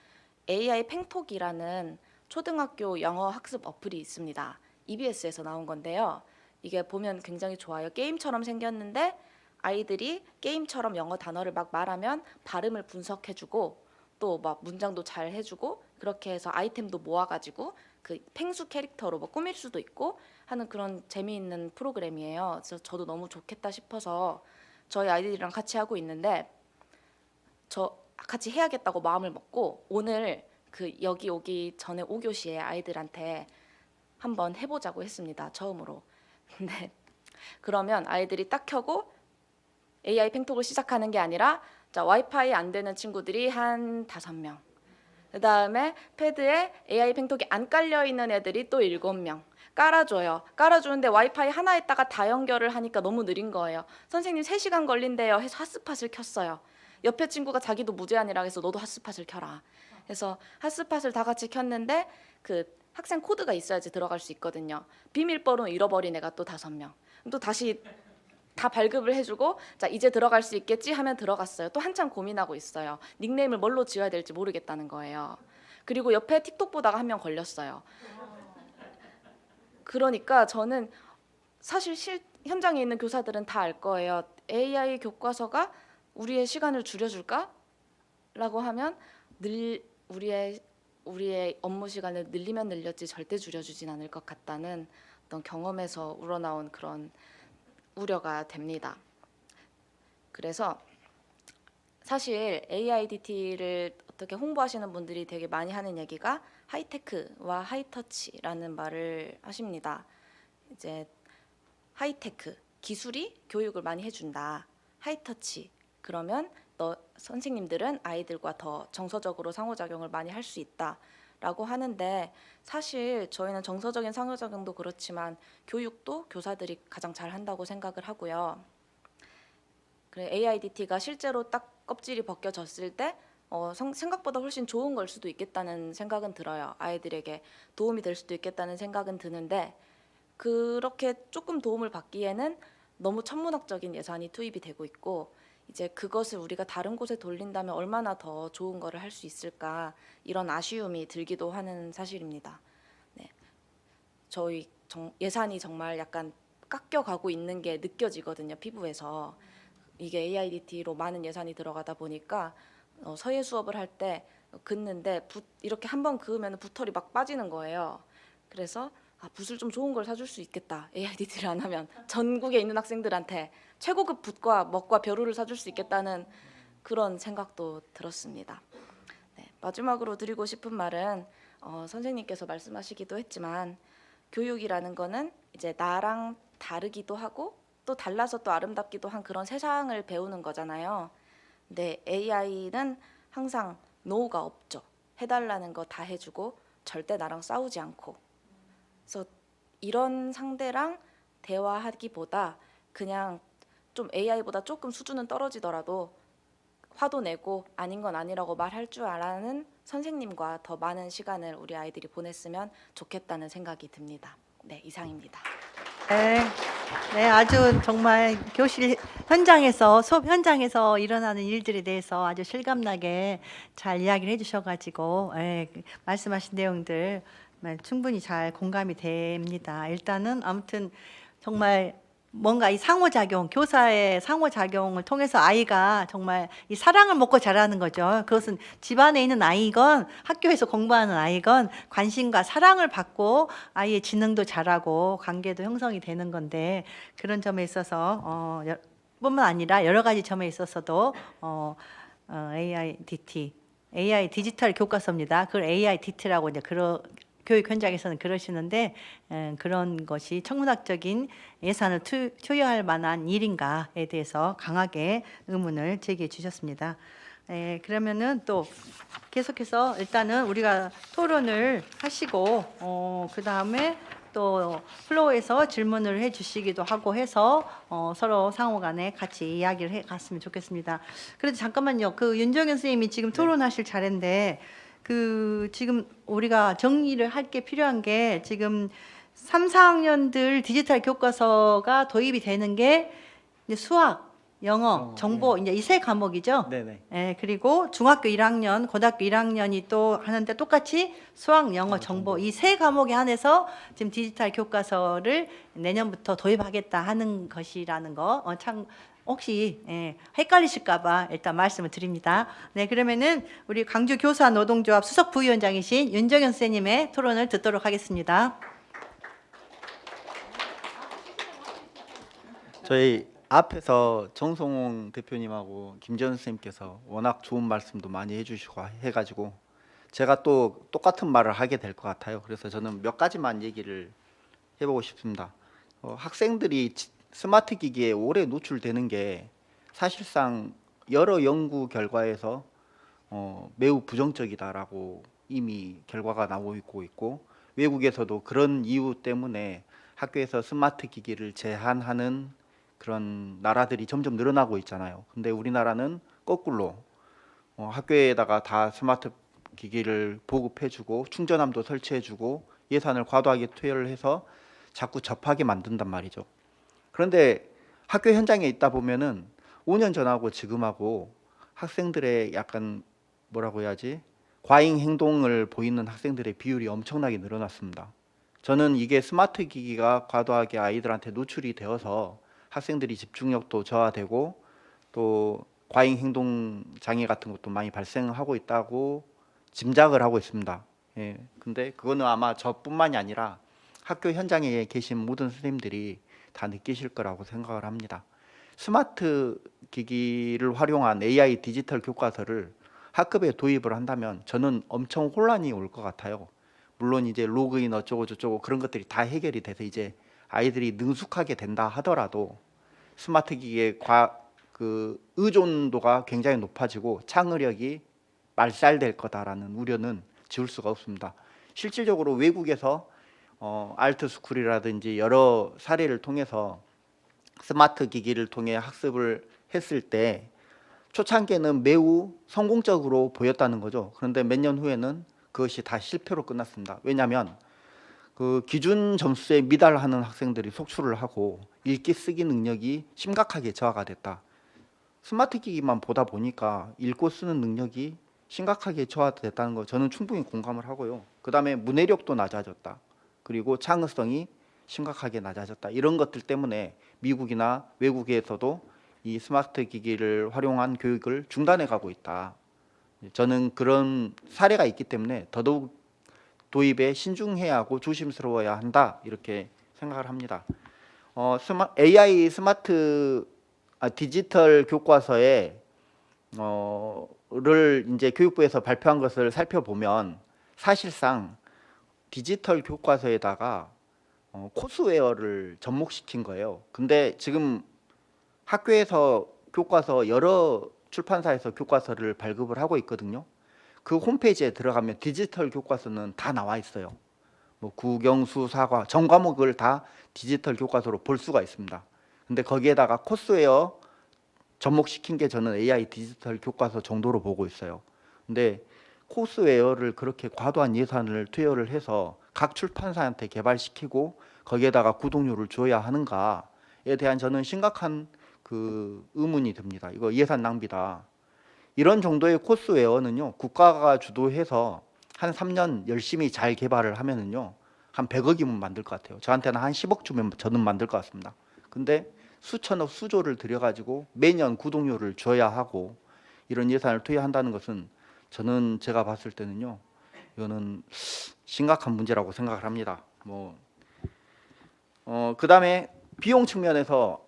AI 팽톡이라는 초등학교 영어 학습 어플이 있습니다. EBS에서 나온 건데요. 이게 보면 굉장히 좋아요. 게임처럼 생겼는데 아이들이 게임처럼 영어 단어를 막 말하면 발음을 분석해주고 또 막 문장도 잘 해주고 그렇게 해서 아이템도 모아가지고 그 펭수 캐릭터로 뭐 꾸밀 수도 있고 하는 그런 재미있는 프로그램이에요. 그래서 저도 너무 좋겠다 싶어서 저희 아이들이랑 같이 하고 있는데 저 같이 해야겠다고 마음을 먹고 오늘 그 여기 오기 전에 5교시에 아이들한테 한번 해보자고 했습니다. 처음으로. 근데 그러면 아이들이 딱 켜고 AI 팽톡을 시작하는 게 아니라 자, 와이파이 안 되는 친구들이 한 5명. 그 다음에 패드에 AI 팽톡이 안 깔려 있는 애들이 또 7명. 깔아줘요. 깔아주는데 와이파이 하나에다가 다 연결을 하니까 너무 느린 거예요. 선생님 3시간 걸린대요 해서 핫스팟을 켰어요. 옆에 친구가 자기도 무제한이라 해서 너도 핫스팟을 켜라. 그래서 핫스팟을 다 같이 켰는데 그 학생 코드가 있어야지 들어갈 수 있거든요. 비밀번호 잃어버린 애가 또 5명. 또 다시 다 발급을 해주고 자 이제 들어갈 수 있겠지 하면 들어갔어요. 또 한참 고민하고 있어요. 닉네임을 뭘로 지어야 될지 모르겠다는 거예요. 그리고 옆에 틱톡 보다가 한 명 걸렸어요. 그러니까 저는 사실 현장에 있는 교사들은 다 알 거예요. AI 교과서가 우리의 시간을 줄여줄까? 라고 하면 우리의 업무 시간을 늘리면 늘렸지 절대 줄여주진 않을 것 같다는 어떤 경험에서 우러나온 그런 우려가 됩니다. 그래서 사실 AIDT를 어떻게 홍보하시는 분들이 되게 많이 하는 얘기가 하이테크와 하이터치라는 말을 하십니다. 이제 하이테크, 기술이 교육을 많이 해준다. 하이터치, 그러면 선생님들은 아이들과 더 정서적으로 상호작용을 많이 할 수 있다라고 하는데, 사실 저희는 정서적인 상호작용도 그렇지만 교육도 교사들이 가장 잘 한다고 생각을 하고요. 그래, AIDT가 실제로 딱 껍질이 벗겨졌을 때 생각보다 훨씬 좋은 걸 수도 있겠다는 생각은 들어요. 아이들에게 도움이 될 수도 있겠다는 생각은 드는데, 그렇게 조금 도움을 받기에는 너무 천문학적인 예산이 투입이 되고 있고, 이제 그것을 우리가 다른 곳에 돌린다면 얼마나 더 좋은 거를 할 수 있을까, 이런 아쉬움이 들기도 하는 사실입니다. 네. 저희 예산이 정말 약간 깎여가고 있는 게 느껴지거든요, 피부에서. 이게 AIDT로 많은 예산이 들어가다 보니까 서예 수업을 할 때 긋는데 이렇게 한번 그으면 붓털이 막 빠지는 거예요. 그래서 붓을 좀 좋은 걸 사줄 수 있겠다. AIDT를 안 하면 전국에 있는 학생들한테 최고급 붓과 먹과 벼루를 사줄 수 있겠다는 그런 생각도 들었습니다. 네, 마지막으로 드리고 싶은 말은 선생님께서 말씀하시기도 했지만, 교육이라는 거는 이제 나랑 다르기도 하고 또 달라서 또 아름답기도 한 그런 세상을 배우는 거잖아요. 근데 AI는 항상 노가 없죠. 해달라는 거 다 해주고 절대 나랑 싸우지 않고. 그래서 이런 상대랑 대화하기보다 그냥 좀 AI보다 조금 수준은 떨어지더라도 화도 내고 아닌 건 아니라고 말할 줄 알아는 선생님과 더 많은 시간을 우리 아이들이 보냈으면 좋겠다는 생각이 듭니다. 네, 이상입니다. 네, 아주 정말 교실 현장에서 수업 현장에서 일어나는 일들에 대해서 아주 실감나게 잘 이야기를 해주셔가지고 말씀하신 내용들 충분히 잘 공감이 됩니다. 일단은 아무튼 정말 뭔가 이 상호작용, 교사의 상호작용을 통해서 아이가 정말 이 사랑을 먹고 자라는 거죠. 그것은 집안에 있는 아이건 학교에서 공부하는 아이건 관심과 사랑을 받고 아이의 지능도 자라고 관계도 형성이 되는 건데, 그런 점에 있어서 뿐만 아니라 여러 가지 점에 있어서도 AIDT, AI 디지털 교과서입니다. 그걸 AIDT라고 이제 교육 현장에서는 그러시는데, 그런 것이 천문학적인 예산을 투여할 만한 일인가에 대해서 강하게 의문을 제기해 주셨습니다. 그러면은 또 계속해서 일단은 우리가 토론을 하시고 그 다음에 또 플로어에서 질문을 해주시기도 하고 해서 서로 상호간에 같이 이야기를 해 갔으면 좋겠습니다. 그래도 잠깐만요. 그 윤정현 선생님이 지금 토론하실 차례인데, 지금 우리가 정리를 할 게 필요한 게, 지금 3, 4학년들 디지털 교과서가 도입이 되는 게 이제 수학, 영어, 정보, 이제 이 세 과목이죠. 네네. 그리고 중학교 1학년, 고등학교 1학년이 또 하는데 똑같이 수학, 영어, 정보 이 세 과목에 한해서 지금 디지털 교과서를 내년부터 도입하겠다 하는 것이라는 거 참 혹시 헷갈리실까봐 일단 말씀을 드립니다. 네, 그러면은 우리 광주 교사 노동조합 수석 부위원장이신 윤정현 선생님의 토론을 듣도록 하겠습니다. 저희 앞에서 정성홍 대표님하고 김재현 선생님께서 워낙 좋은 말씀도 많이 해주시고 해가지고 제가 또 똑같은 말을 하게 될 것 같아요. 그래서 저는 몇 가지만 얘기를 해보고 싶습니다. 학생들이 스마트 기기에 오래 노출되는 게 사실상 여러 연구 결과에서 매우 부정적이다라고 이미 결과가 나오고 있고, 외국에서도 그런 이유 때문에 학교에서 스마트 기기를 제한하는 그런 나라들이 점점 늘어나고 있잖아요. 근데 우리나라는 거꾸로 학교에다가 다 스마트 기기를 보급해주고 충전함도 설치해주고 예산을 과도하게 투여를 해서 자꾸 접하게 만든단 말이죠. 그런데 학교 현장에 있다 보면은 5년 전하고 지금하고 학생들의 약간 뭐라고 해야지, 과잉 행동을 보이는 학생들의 비율이 엄청나게 늘어났습니다. 저는 이게 스마트 기기가 과도하게 아이들한테 노출이 되어서 학생들이 집중력도 저하되고 또 과잉 행동 장애 같은 것도 많이 발생하고 있다고 짐작을 하고 있습니다. 근데 그거는 아마 저뿐만이 아니라 학교 현장에 계신 모든 선생님들이 다 느끼실 거라고 생각을 합니다. 스마트 기기를 활용한 AI 디지털 교과서를 학급에 도입을 한다면 저는 엄청 혼란이 올 것 같아요. 물론 이제 로그인 어쩌고 저쩌고 그런 것들이 다 해결이 돼서 이제 아이들이 능숙하게 된다 하더라도 스마트 기기에 그 의존도가 굉장히 높아지고 창의력이 말살될 거다라는 우려는 지울 수가 없습니다. 실질적으로 외국에서 알트스쿨이라든지 여러 사례를 통해서 스마트 기기를 통해 학습을 했을 때 초창기에는 매우 성공적으로 보였다는 거죠. 그런데 몇 년 후에는 그것이 다 실패로 끝났습니다. 왜냐하면 그 기준 점수에 미달하는 학생들이 속출을 하고 읽기 쓰기 능력이 심각하게 저하가 됐다. 스마트 기기만 보다 보니까 읽고 쓰는 능력이 심각하게 저하됐다는 거 저는 충분히 공감을 하고요. 그 다음에 문해력도 낮아졌다. 그리고 창의성이 심각하게 낮아졌다. 이런 것들 때문에 미국이나 외국에서도 이 스마트 기기를 활용한 교육을 중단해 가고 있다. 저는 그런 사례가 있기 때문에 더더욱 도입에 신중해야 하고 조심스러워야 한다. 이렇게 생각을 합니다. AI 디지털 교과서에 를 이제 교육부에서 발표한 것을 살펴보면 사실상 디지털 교과서에다가 코스웨어를 접목시킨 거예요. 근데 지금 학교에서 교과서 여러 출판사에서 교과서를 발급을 하고 있거든요. 그 홈페이지에 들어가면 디지털 교과서는 다 나와 있어요. 뭐 국영수 사과 전 과목을 다 디지털 교과서로 볼 수가 있습니다. 근데 거기에다가 코스웨어 접목시킨 게 저는 AI 디지털 교과서 정도로 보고 있어요. 근데 코스웨어를 그렇게 과도한 예산을 투여를 해서 각 출판사한테 개발시키고 거기에다가 구독료를 줘야 하는가에 대한 저는 심각한 그 의문이 듭니다. 이거 예산 낭비다. 이런 정도의 코스웨어는요, 국가가 주도해서 한 3년 열심히 잘 개발을 하면은요, 한 100억이면 만들 것 같아요. 저한테는 한 10억 주면 저는 만들 것 같습니다. 근데 수천억 수조를 들여가지고 매년 구독료를 줘야 하고 이런 예산을 투여한다는 것은 저는 제가 봤을 때는요, 이거는 심각한 문제라고 생각을 합니다. 그 다음에 비용 측면에서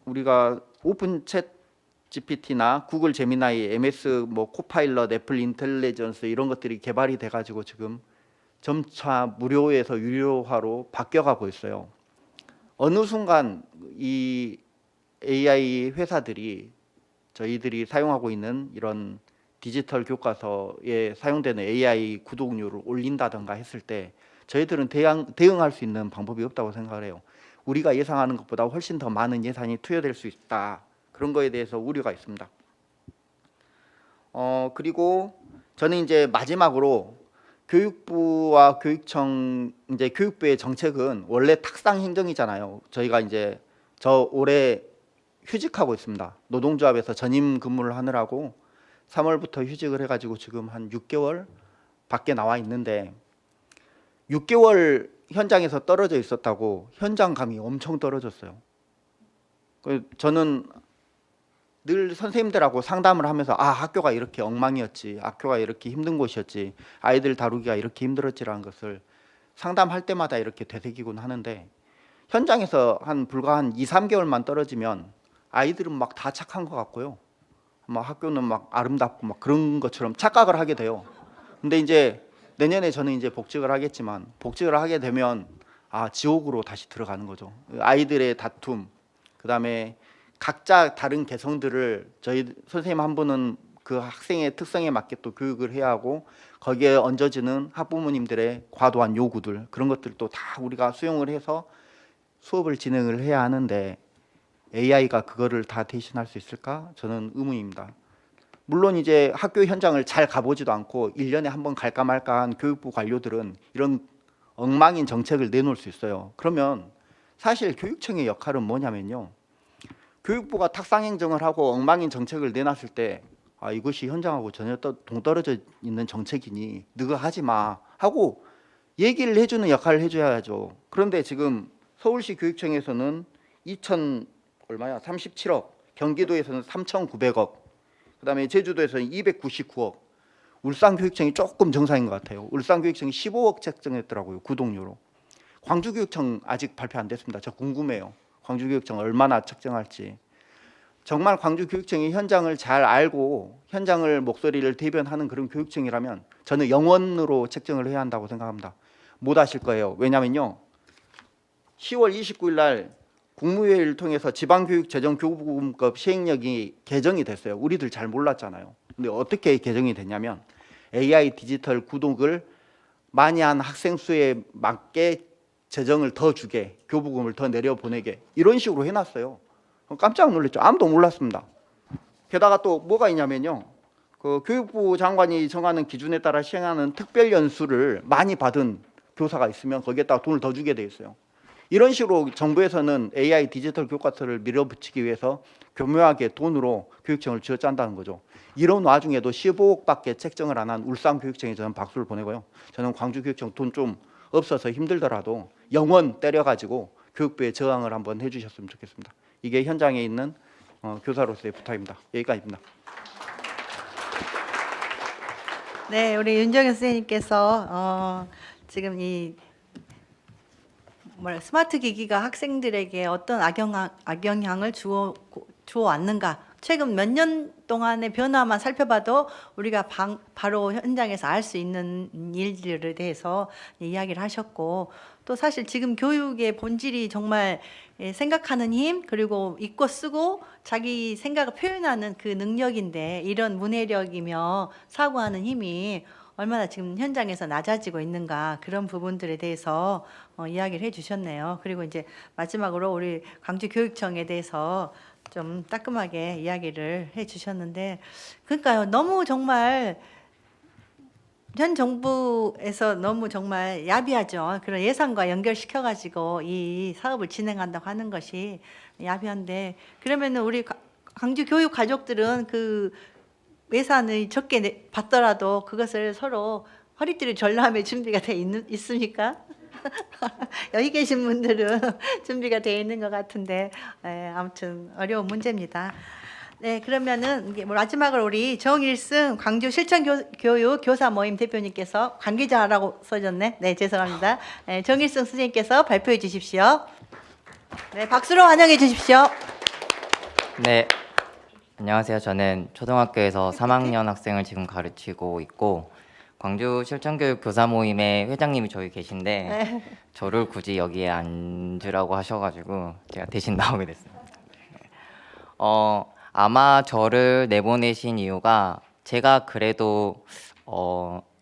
우리가 오픈 챗 GPT나 구글 제미나이, MS 코파일럿, 애플 인텔리전스 이런 것들이 개발이 돼가지고 지금 점차 무료에서 유료화로 바뀌어가고 있어요. 어느 순간 이 AI 회사들이 저희들이 사용하고 있는 이런 디지털 교과서에 사용되는 AI 구독료를 올린다든가 했을 때 저희들은 대응할 수 있는 방법이 없다고 생각을 해요. 우리가 예상하는 것보다 훨씬 더 많은 예산이 투여될 수 있다. 그런 거에 대해서 우려가 있습니다. 그리고 저는 이제 마지막으로 교육부와 교육청, 이제 교육부의 정책은 원래 탁상 행정이잖아요. 저희가 이제 저 올해 휴직하고 있습니다. 노동조합에서 전임 근무를 하느라고 3월부터 휴직을 해가지고 지금 한 6개월 밖에 나와 있는데 6개월 현장에서 떨어져 있었다고 현장감이 엄청 떨어졌어요. 저는 늘 선생님들하고 상담을 하면서 학교가 이렇게 엉망이었지, 학교가 이렇게 힘든 곳이었지, 아이들 다루기가 이렇게 힘들었지라는 것을 상담할 때마다 이렇게 되새기곤 하는데 현장에서 불과 한 2, 3개월만 떨어지면 아이들은 막 다 착한 것 같고요. 막 학교는 막 아름답고 막 그런 것처럼 착각을 하게 돼요. 근데 이제 내년에 저는 이제 복직을 하겠지만 복직을 하게 되면 지옥으로 다시 들어가는 거죠. 아이들의 다툼, 그다음에 각자 다른 개성들을 저희 선생님 한 분은 그 학생의 특성에 맞게 또 교육을 해야 하고 거기에 얹어지는 학부모님들의 과도한 요구들 그런 것들도 다 우리가 수용을 해서 수업을 진행을 해야 하는데 AI가 그거를 다 대신할 수 있을까? 저는 의문입니다. 물론 이제 학교 현장을 잘 가보지도 않고 1년에 한 번 갈까 말까 한 교육부 관료들은 이런 엉망인 정책을 내놓을 수 있어요. 그러면 사실 교육청의 역할은 뭐냐면요. 교육부가 탁상행정을 하고 엉망인 정책을 내놨을 때 이것이 현장하고 전혀 동떨어져 있는 정책이니 너가 하지 마 하고 얘기를 해주는 역할을 해줘야죠. 그런데 지금 서울시 교육청에서는 37억, 경기도에서는 3,900억, 그다음에 제주도에서는 299억, 울산교육청이 조금 정상인 것 같아요. 울산교육청이 15억 책정했더라고요. 구독료로. 광주교육청 아직 발표 안 됐습니다. 저 궁금해요. 광주교육청 얼마나 책정할지. 정말 광주교육청이 현장을 잘 알고 현장을 목소리를 대변하는 그런 교육청이라면 저는 영원으로 책정을 해야 한다고 생각합니다. 못 아실 거예요. 왜냐면요, 10월 29일 날 국무회의를 통해서 지방교육재정교부금법 시행령이 개정이 됐어요. 우리들 잘 몰랐잖아요. 근데 어떻게 개정이 됐냐면 AI 디지털 구독을 많이 한 학생 수에 맞게 재정을 더 주게, 교부금을 더 내려보내게, 이런 식으로 해놨어요. 깜짝 놀랐죠. 아무도 몰랐습니다. 게다가 또 뭐가 있냐면요, 그 교육부 장관이 정하는 기준에 따라 시행하는 특별 연수를 많이 받은 교사가 있으면 거기에다가 돈을 더 주게 돼 있어요. 이런 식으로 정부에서는 AI 디지털 교과서를 밀어붙이기 위해서 교묘하게 돈으로 교육청을 쥐어짠다는 거죠. 이런 와중에도 15억밖에 책정을 안 한 울산교육청에 저는 박수를 보내고요. 저는 광주교육청 돈 좀 없어서 힘들더라도 영원 때려가지고 교육부에 저항을 한번 해주셨으면 좋겠습니다. 이게 현장에 있는 교사로서의 부탁입니다. 여기까지입니다. 네, 우리 윤정현 선생님께서 지금 이 스마트 기기가 학생들에게 어떤 악영향을 주어 왔는가, 최근 몇 년 동안의 변화만 살펴봐도 우리가 바로 현장에서 알 수 있는 일들에 대해서 이야기를 하셨고, 또 사실 지금 교육의 본질이 정말 생각하는 힘, 그리고 읽고 쓰고 자기 생각을 표현하는 그 능력인데, 이런 문해력이며 사고하는 힘이 얼마나 지금 현장에서 낮아지고 있는가, 그런 부분들에 대해서 이야기를 해주셨네요. 그리고 이제 마지막으로 우리 광주교육청에 대해서 좀 따끔하게 이야기를 해주셨는데, 그러니까요, 너무 정말 현 정부에서 너무 정말 야비하죠. 그런 예산과 연결시켜가지고 이 사업을 진행한다고 하는 것이 야비한데, 그러면은 우리 광주 교육 가족들은 그 예산을 적게 받더라도 그것을 서로 허리띠를 절라함에 준비가 돼 있습니까? 여기 계신 분들은 준비가 되어 있는 것 같은데, 아무튼 어려운 문제입니다. 네, 그러면은 이게 마지막으로 우리 정일승 광주 실천교육 교사 모임 대표님께서 관계자라고 써졌네. 네, 죄송합니다. 네, 정일승 선생님께서 발표해 주십시오. 네, 박수로 환영해 주십시오. 네, 안녕하세요. 저는 초등학교에서 3학년 학생을 지금 가르치고 있고, 광주 실천교육 교사 모임의 회장님이 저기 계신데 네. 저를 굳이 여기에 앉으라고 하셔가지고 제가 대신 나오게 됐습니다. 아마 저를 내보내신 이유가, 제가 그래도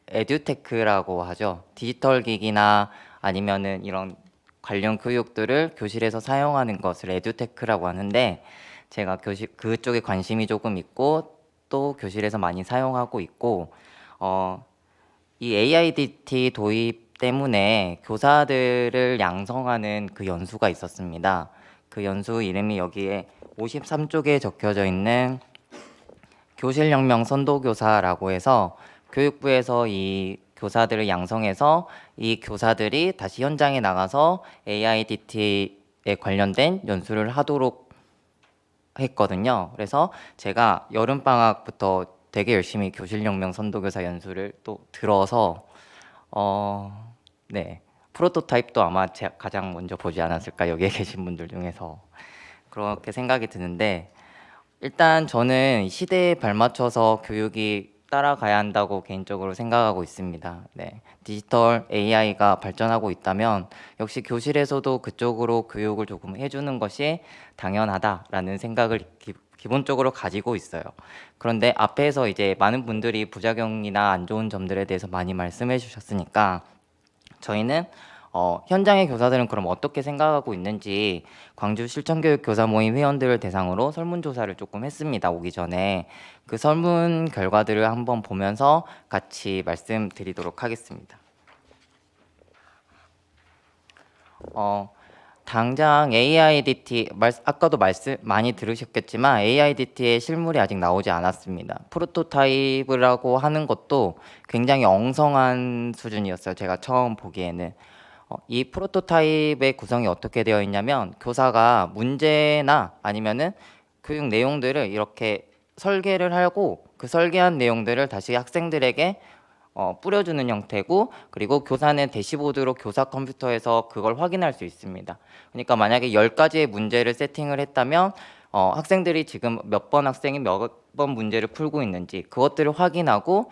에듀테크라고 하죠. 디지털 기기나 아니면은 이런 관련 교육들을 교실에서 사용하는 것을 에듀테크라고 하는데, 제가 그쪽에 관심이 조금 있고 또 교실에서 많이 사용하고 있고, 이 AIDT 도입 때문에 교사들을 양성하는 그 연수가 있었습니다. 그 연수 이름이 여기에 53쪽에 적혀져 있는 교실혁명 선도교사라고 해서, 교육부에서 이 교사들을 양성해서 이 교사들이 다시 현장에 나가서 AIDT에 관련된 연수를 하도록 했거든요. 그래서 제가 여름방학부터 되게 열심히 교실혁명 선도교사 연수를 또 들어서 네, 프로토타입도 아마 제가 가장 먼저 보지 않았을까, 여기에 계신 분들 중에서. 그렇게 생각이 드는데, 일단 저는 시대에 발맞춰서 교육이 따라가야 한다고 개인적으로 생각하고 있습니다. 네, 디지털 AI가 발전하고 있다면 역시 교실에서도 그쪽으로 교육을 조금 해주는 것이 당연하다라는 생각을 기본적으로 가지고 있어요. 그런데 앞에서 이제 많은 분들이 부작용이나 안 좋은 점들에 대해서 많이 말씀해 주셨으니까, 저희는 현장의 교사들은 그럼 어떻게 생각하고 있는지 광주 실천교육 교사 모임 회원들을 대상으로 설문조사를 조금 했습니다. 오기 전에. 그 설문 결과들을 한번 보면서 같이 말씀드리도록 하겠습니다. 당장 AIDT, 아까도 말씀 많이 들으셨겠지만 AIDT의 실물이 아직 나오지 않았습니다. 프로토타입이라고 하는 것도 굉장히 엉성한 수준이었어요. 제가 처음 보기에는. 이 프로토타입의 구성이 어떻게 되어 있냐면, 교사가 문제나 아니면은 교육 내용들을 이렇게 설계를 하고 그 설계한 내용들을 다시 학생들에게 뿌려주는 형태고, 그리고 교사는 대시보드로 교사 컴퓨터에서 그걸 확인할 수 있습니다. 그러니까 만약에 10가지의 문제를 세팅을 했다면 학생들이 지금 몇 번 학생이 몇 번 문제를 풀고 있는지 그것들을 확인하고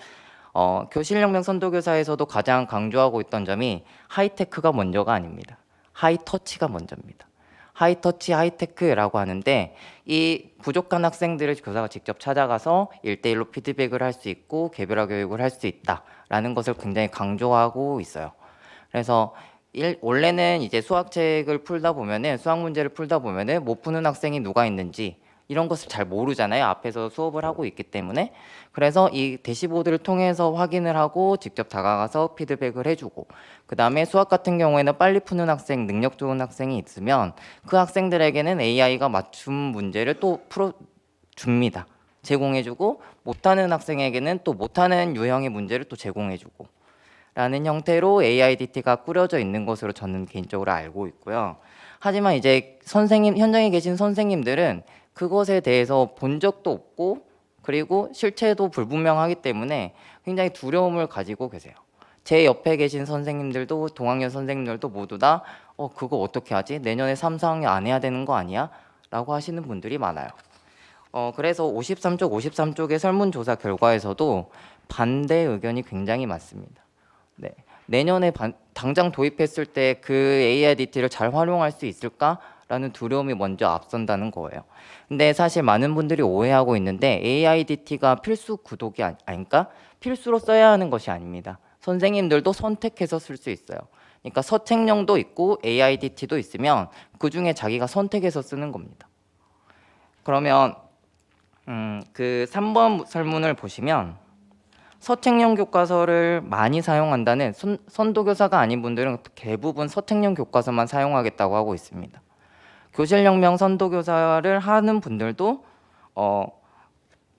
교실혁명 선도교사에서도 가장 강조하고 있던 점이 하이테크가 먼저가 아닙니다. 하이터치가 먼저입니다. 하이터치, 하이테크라고 하는데 이 부족한 학생들을 교사가 직접 찾아가서 1대1로 피드백을 할 수 있고 개별화 교육을 할 수 있다라는 것을 굉장히 강조하고 있어요. 그래서 원래는 이제 수학책을 풀다 보면은 수학 문제를 풀다 보면은 못 푸는 학생이 누가 있는지 이런 것을 잘 모르잖아요. 앞에서 수업을 하고 있기 때문에. 그래서 이 대시보드를 통해서 확인을 하고 직접 다가가서 피드백을 해주고 그 다음에 수학 같은 경우에는 빨리 푸는 학생, 능력 좋은 학생이 있으면 그 학생들에게는 AI가 맞춤 문제를 또 풀어줍니다. 제공해주고 못하는 학생에게는 또 못하는 유형의 문제를 또 제공해주고 라는 형태로 AIDT가 꾸려져 있는 것으로 저는 개인적으로 알고 있고요. 하지만 이제 현장에 계신 선생님들은 그것에 대해서 본 적도 없고 그리고 실체도 불분명하기 때문에 굉장히 두려움을 가지고 계세요. 제 옆에 계신 선생님들도 동학년 선생님들도 모두 다 그거 어떻게 하지? 내년에 3, 4학년 안 해야 되는 거 아니야? 라고 하시는 분들이 많아요. 그래서 53쪽의 설문조사 결과에서도 반대 의견이 굉장히 많습니다. 네. 내년에 당장 도입했을 때 그 AIDT를 잘 활용할 수 있을까라는 두려움이 먼저 앞선다는 거예요. 근데 사실 많은 분들이 오해하고 있는데 AIDT가 필수 구독이 아니까 필수로 써야 하는 것이 아닙니다. 선생님들도 선택해서 쓸 수 있어요. 그러니까 서책용도 있고 AIDT도 있으면 그 중에 자기가 선택해서 쓰는 겁니다. 그러면 그 3번 설문을 보시면 서책용 교과서를 많이 사용한다는 선도교사가 아닌 분들은 대부분 서책용 교과서만 사용하겠다고 하고 있습니다. 교실혁명 선도교사를 하는 분들도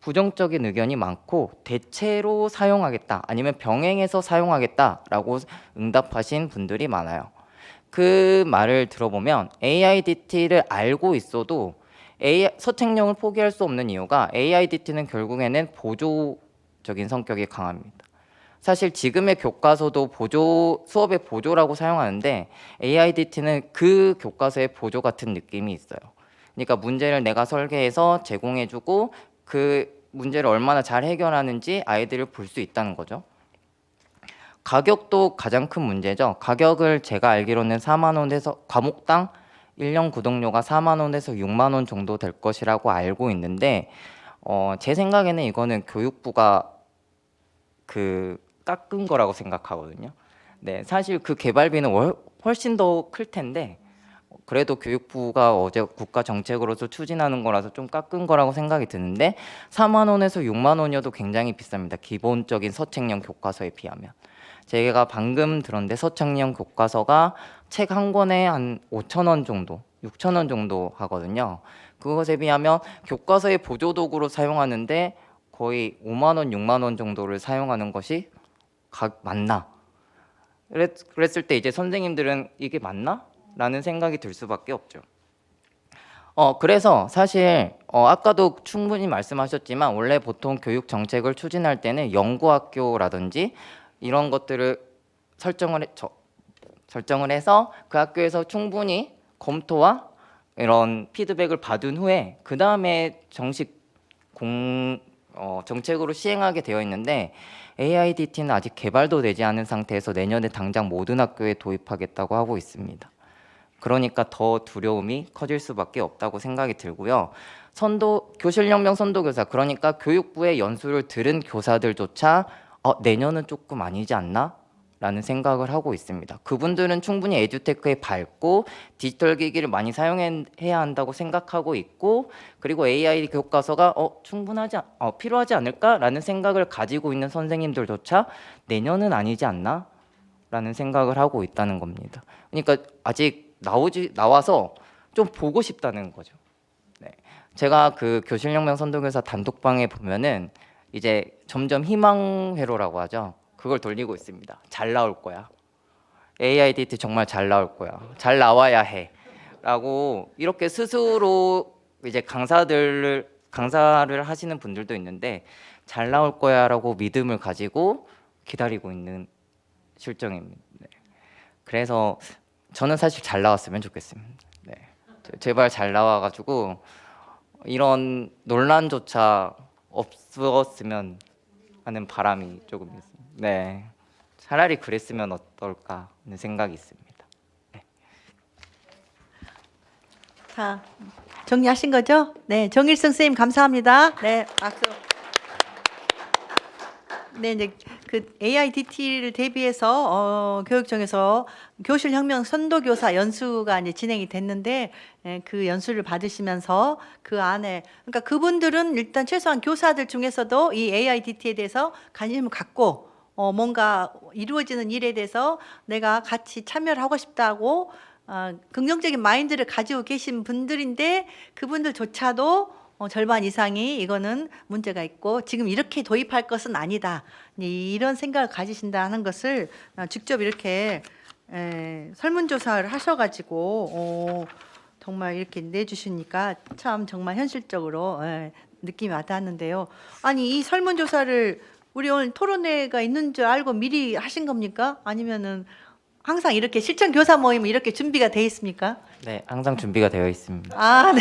부정적인 의견이 많고 대체로 사용하겠다 아니면 병행해서 사용하겠다라고 응답하신 분들이 많아요. 그 말을 들어보면 AIDT를 알고 있어도 서책용을 포기할 수 없는 이유가 AIDT는 결국에는 보조적인 성격이 강합니다. 사실 지금의 교과서도 수업의 보조라고 사용하는데 AIDT는 그 교과서의 보조 같은 느낌이 있어요. 그러니까 문제를 내가 설계해서 제공해주고 그 문제를 얼마나 잘 해결하는지 아이들을 볼 수 있다는 거죠. 가격도 가장 큰 문제죠. 가격을 제가 알기로는 4만 원에서 과목당 1년 구독료가 4만 원에서 6만 원 정도 될 것이라고 알고 있는데 제 생각에는 이거는 교육부가 깎은 거라고 생각하거든요. 네, 사실 그 개발비는 훨씬 더 클 텐데 그래도 교육부가 어제 국가 정책으로서 추진하는 거라서 좀 깎은 거라고 생각이 드는데 4만 원에서 6만 원이어도 굉장히 비쌉니다. 기본적인 서책용 교과서에 비하면. 제가 방금 들었는데 서책용 교과서가 책 한 권에 한 5천 원 정도, 6천 원 정도 하거든요. 그것에 비하면 교과서의 보조도구로 사용하는데 거의 5만 원, 6만 원 정도를 사용하는 것이 맞나? 그랬을 때 이제 선생님들은 이게 맞나? 라는 생각이 들 수밖에 없죠. 그래서 사실 아까도 충분히 말씀하셨지만 원래 보통 교육 정책을 추진할 때는 연구학교라든지 이런 것들을 설정을 해서 그 학교에서 충분히 검토와 이런 피드백을 받은 후에 그 다음에 정식 정책으로 시행하게 되어 있는데 AIDT는 아직 개발도 되지 않은 상태에서 내년에 당장 모든 학교에 도입하겠다고 하고 있습니다. 그러니까 더 두려움이 커질 수밖에 없다고 생각이 들고요. 교실혁명 선도교사, 그러니까 교육부의 연수를 들은 교사들조차 내년은 조금 아니지 않나? 라는 생각을 하고 있습니다. 그분들은 충분히 에듀테크에 밝고 디지털 기기를 많이 사용해야 한다고 생각하고 있고 그리고 AI 교과서가 필요하지 않을까라는 생각을 가지고 있는 선생님들조차 내년은 아니지 않나? 라는 생각을 하고 있다는 겁니다. 그러니까 아직 나와서 좀 보고 싶다는 거죠. 네. 제가 그 교실혁명 선도교사 단톡방에 보면은 이제 점점 희망 회로라고 하죠. 그걸 돌리고 있습니다. 잘 나올 거야. AIDT 정말 잘 나올 거야. 잘 나와야 해. 라고 이렇게 스스로 이제 강사를 하시는 분들도 있는데 잘 나올 거야라고 믿음을 가지고 기다리고 있는 실정입니다. 네. 그래서 저는 사실 잘 나왔으면 좋겠습니다. 네. 제발 잘 나와가지고 이런 논란조차 없었으면 하는 바람이 조금 있습니다. 네, 차라리 그랬으면 어떨까 하는 생각이 있습니다. 자, 정리하신 거죠? 네, 정일성 선생님 감사합니다. 네, 박수. 네, 이제 그 AIDT를 대비해서 교육청에서 교실혁명 선도교사 연수가 이제 진행이 됐는데 그 연수를 받으시면서 그 안에 그러니까 그분들은 일단 최소한 교사들 중에서도 이 AIDT에 대해서 관심을 갖고 뭔가 이루어지는 일에 대해서 내가 같이 참여를 하고 싶다고 긍정적인 마인드를 가지고 계신 분들인데 그분들조차도 절반 이상이 이거는 문제가 있고 지금 이렇게 도입할 것은 아니다. 이런 생각을 가지신다는 것을 직접 이렇게 설문조사를 하셔가지고 정말 이렇게 내주시니까 참 정말 현실적으로 느낌이 와닿았는데요. 아니 이 설문조사를 우리 오늘 토론회가 있는 줄 알고 미리 하신 겁니까? 아니면은 항상 이렇게 실천 교사 모임은 이렇게 준비가 돼 있습니까? 네, 항상 준비가 되어 있습니다. 아, 네.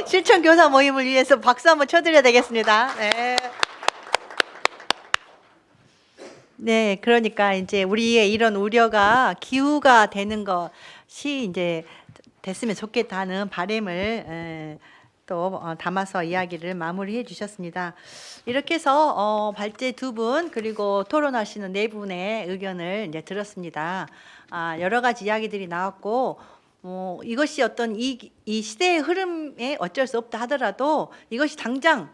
실천 교사 모임을 위해서 박수 한번 쳐드려야 되겠습니다. 네. 네, 그러니까 이제 우리의 이런 우려가 기후가 되는 것이 이제 됐으면 좋겠다는 바람을 또 담아서 이야기를 마무리해 주셨습니다. 이렇게 해서 발제 두 분 그리고 토론하시는 네 분의 의견을 이제 들었습니다. 여러 가지 이야기들이 나왔고 이것이 어떤 이 시대의 흐름에 어쩔 수 없다 하더라도 이것이 당장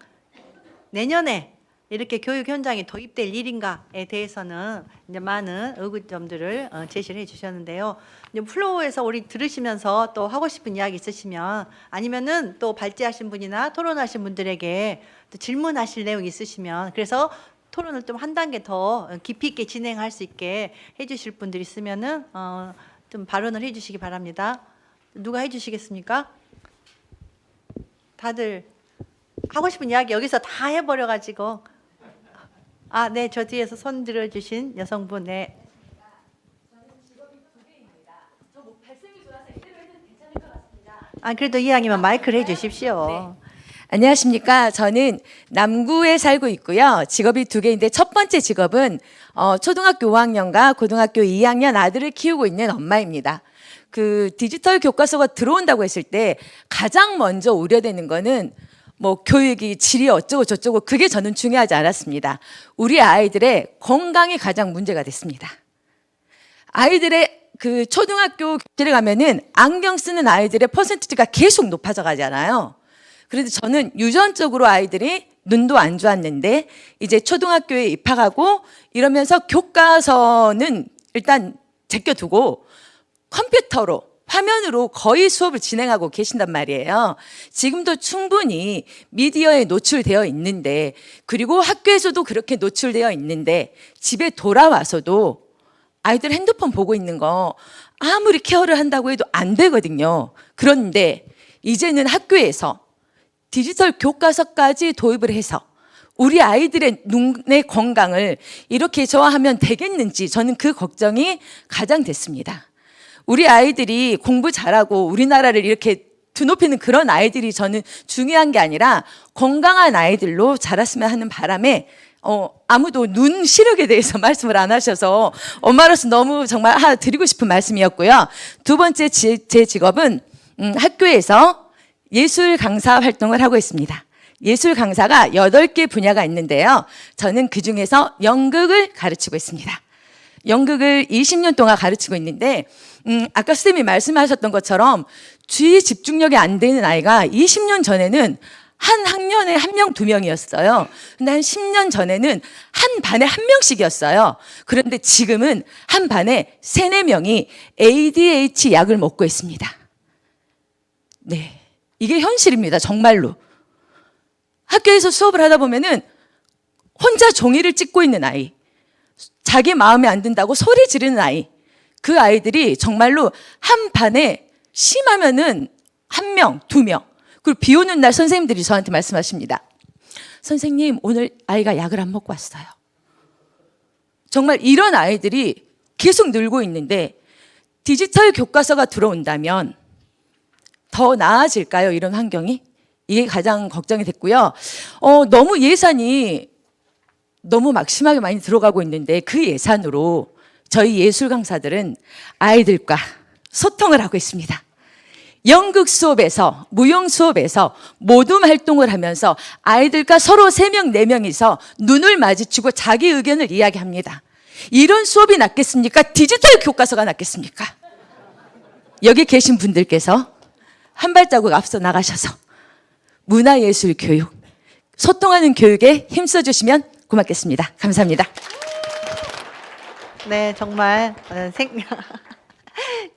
내년에 이렇게 교육 현장에 도입될 일인가에 대해서는 이제 많은 의구점들을 제시를 해주셨는데요. 이제 플로어에서 우리 들으시면서 또 하고 싶은 이야기 있으시면 아니면은 또 발제하신 분이나 토론하신 분들에게 또 질문하실 내용 있으시면 그래서 토론을 좀 한 단계 더 깊이 있게 진행할 수 있게 해주실 분들 있으면은 좀 발언을 해주시기 바랍니다. 누가 해주시겠습니까? 다들 하고 싶은 이야기 여기서 다 해버려가지고. 네, 저 뒤에서 손 들어주신 여성분, 네. 그래도 이왕이면 마이크를 해주십시오. 안녕하십니까. 저는 남구에 살고 있고요. 직업이 두 개인데 첫 번째 직업은 초등학교 5학년과 고등학교 2학년 아들을 키우고 있는 엄마입니다. 그 디지털 교과서가 들어온다고 했을 때 가장 먼저 우려되는 거는 뭐 교육이 질이 어쩌고 저쩌고 그게 저는 중요하지 않았습니다. 우리 아이들의 건강이 가장 문제가 됐습니다. 아이들의 그 초등학교 교실에 가면은 안경 쓰는 아이들의 퍼센티지가 계속 높아져 가잖아요. 그래서 저는 유전적으로 아이들이 눈도 안 좋았는데 이제 초등학교에 입학하고 이러면서 교과서는 일단 제껴두고 컴퓨터로 화면으로 거의 수업을 진행하고 계신단 말이에요. 지금도 충분히 미디어에 노출되어 있는데 그리고 학교에서도 그렇게 노출되어 있는데 집에 돌아와서도 아이들 핸드폰 보고 있는 거 아무리 케어를 한다고 해도 안 되거든요. 그런데 이제는 학교에서 디지털 교과서까지 도입을 해서 우리 아이들의 눈의 건강을 이렇게 저하하면 되겠는지 저는 그 걱정이 가장 됐습니다. 우리 아이들이 공부 잘하고 우리나라를 이렇게 드높이는 그런 아이들이 저는 중요한 게 아니라 건강한 아이들로 자랐으면 하는 바람에 아무도 눈 시력에 대해서 말씀을 안 하셔서 엄마로서 너무 정말 드리고 싶은 말씀이었고요. 두 번째 제 직업은 학교에서 예술 강사 활동을 하고 있습니다. 예술 강사가 8개 분야가 있는데요. 저는 그중에서 연극을 가르치고 있습니다. 연극을 20년 동안 가르치고 있는데 아까 선생님이 말씀하셨던 것처럼 주의 집중력이 안 되는 아이가 20년 전에는 한 학년에 1명, 2명이었어요. 근데 한 10년 전에는 한 반에 1명씩이었어요. 그런데 지금은 한 반에 3, 4명이 ADHD 약을 먹고 있습니다. 네, 이게 현실입니다. 정말로. 학교에서 수업을 하다 보면은 혼자 종이를 찍고 있는 아이, 자기 마음에 안 든다고 소리 지르는 아이, 그 아이들이 정말로 한 반에 심하면은 1명, 2명. 그리고 비 오는 날 선생님들이 저한테 말씀하십니다. 선생님, 오늘 아이가 약을 안 먹고 왔어요. 정말 이런 아이들이 계속 늘고 있는데 디지털 교과서가 들어온다면 더 나아질까요? 이런 환경이? 이게 가장 걱정이 됐고요. 너무 예산이 너무 막심하게 많이 들어가고 있는데 그 예산으로 저희 예술 강사들은 아이들과 소통을 하고 있습니다. 연극 수업에서, 무용 수업에서 모둠 활동을 하면서 아이들과 서로 3명, 4명이서 눈을 마주치고 자기 의견을 이야기합니다. 이런 수업이 낫겠습니까? 디지털 교과서가 낫겠습니까? 여기 계신 분들께서 한 발자국 앞서 나가셔서 문화예술 교육, 소통하는 교육에 힘써 주시면 고맙겠습니다. 감사합니다. 네, 정말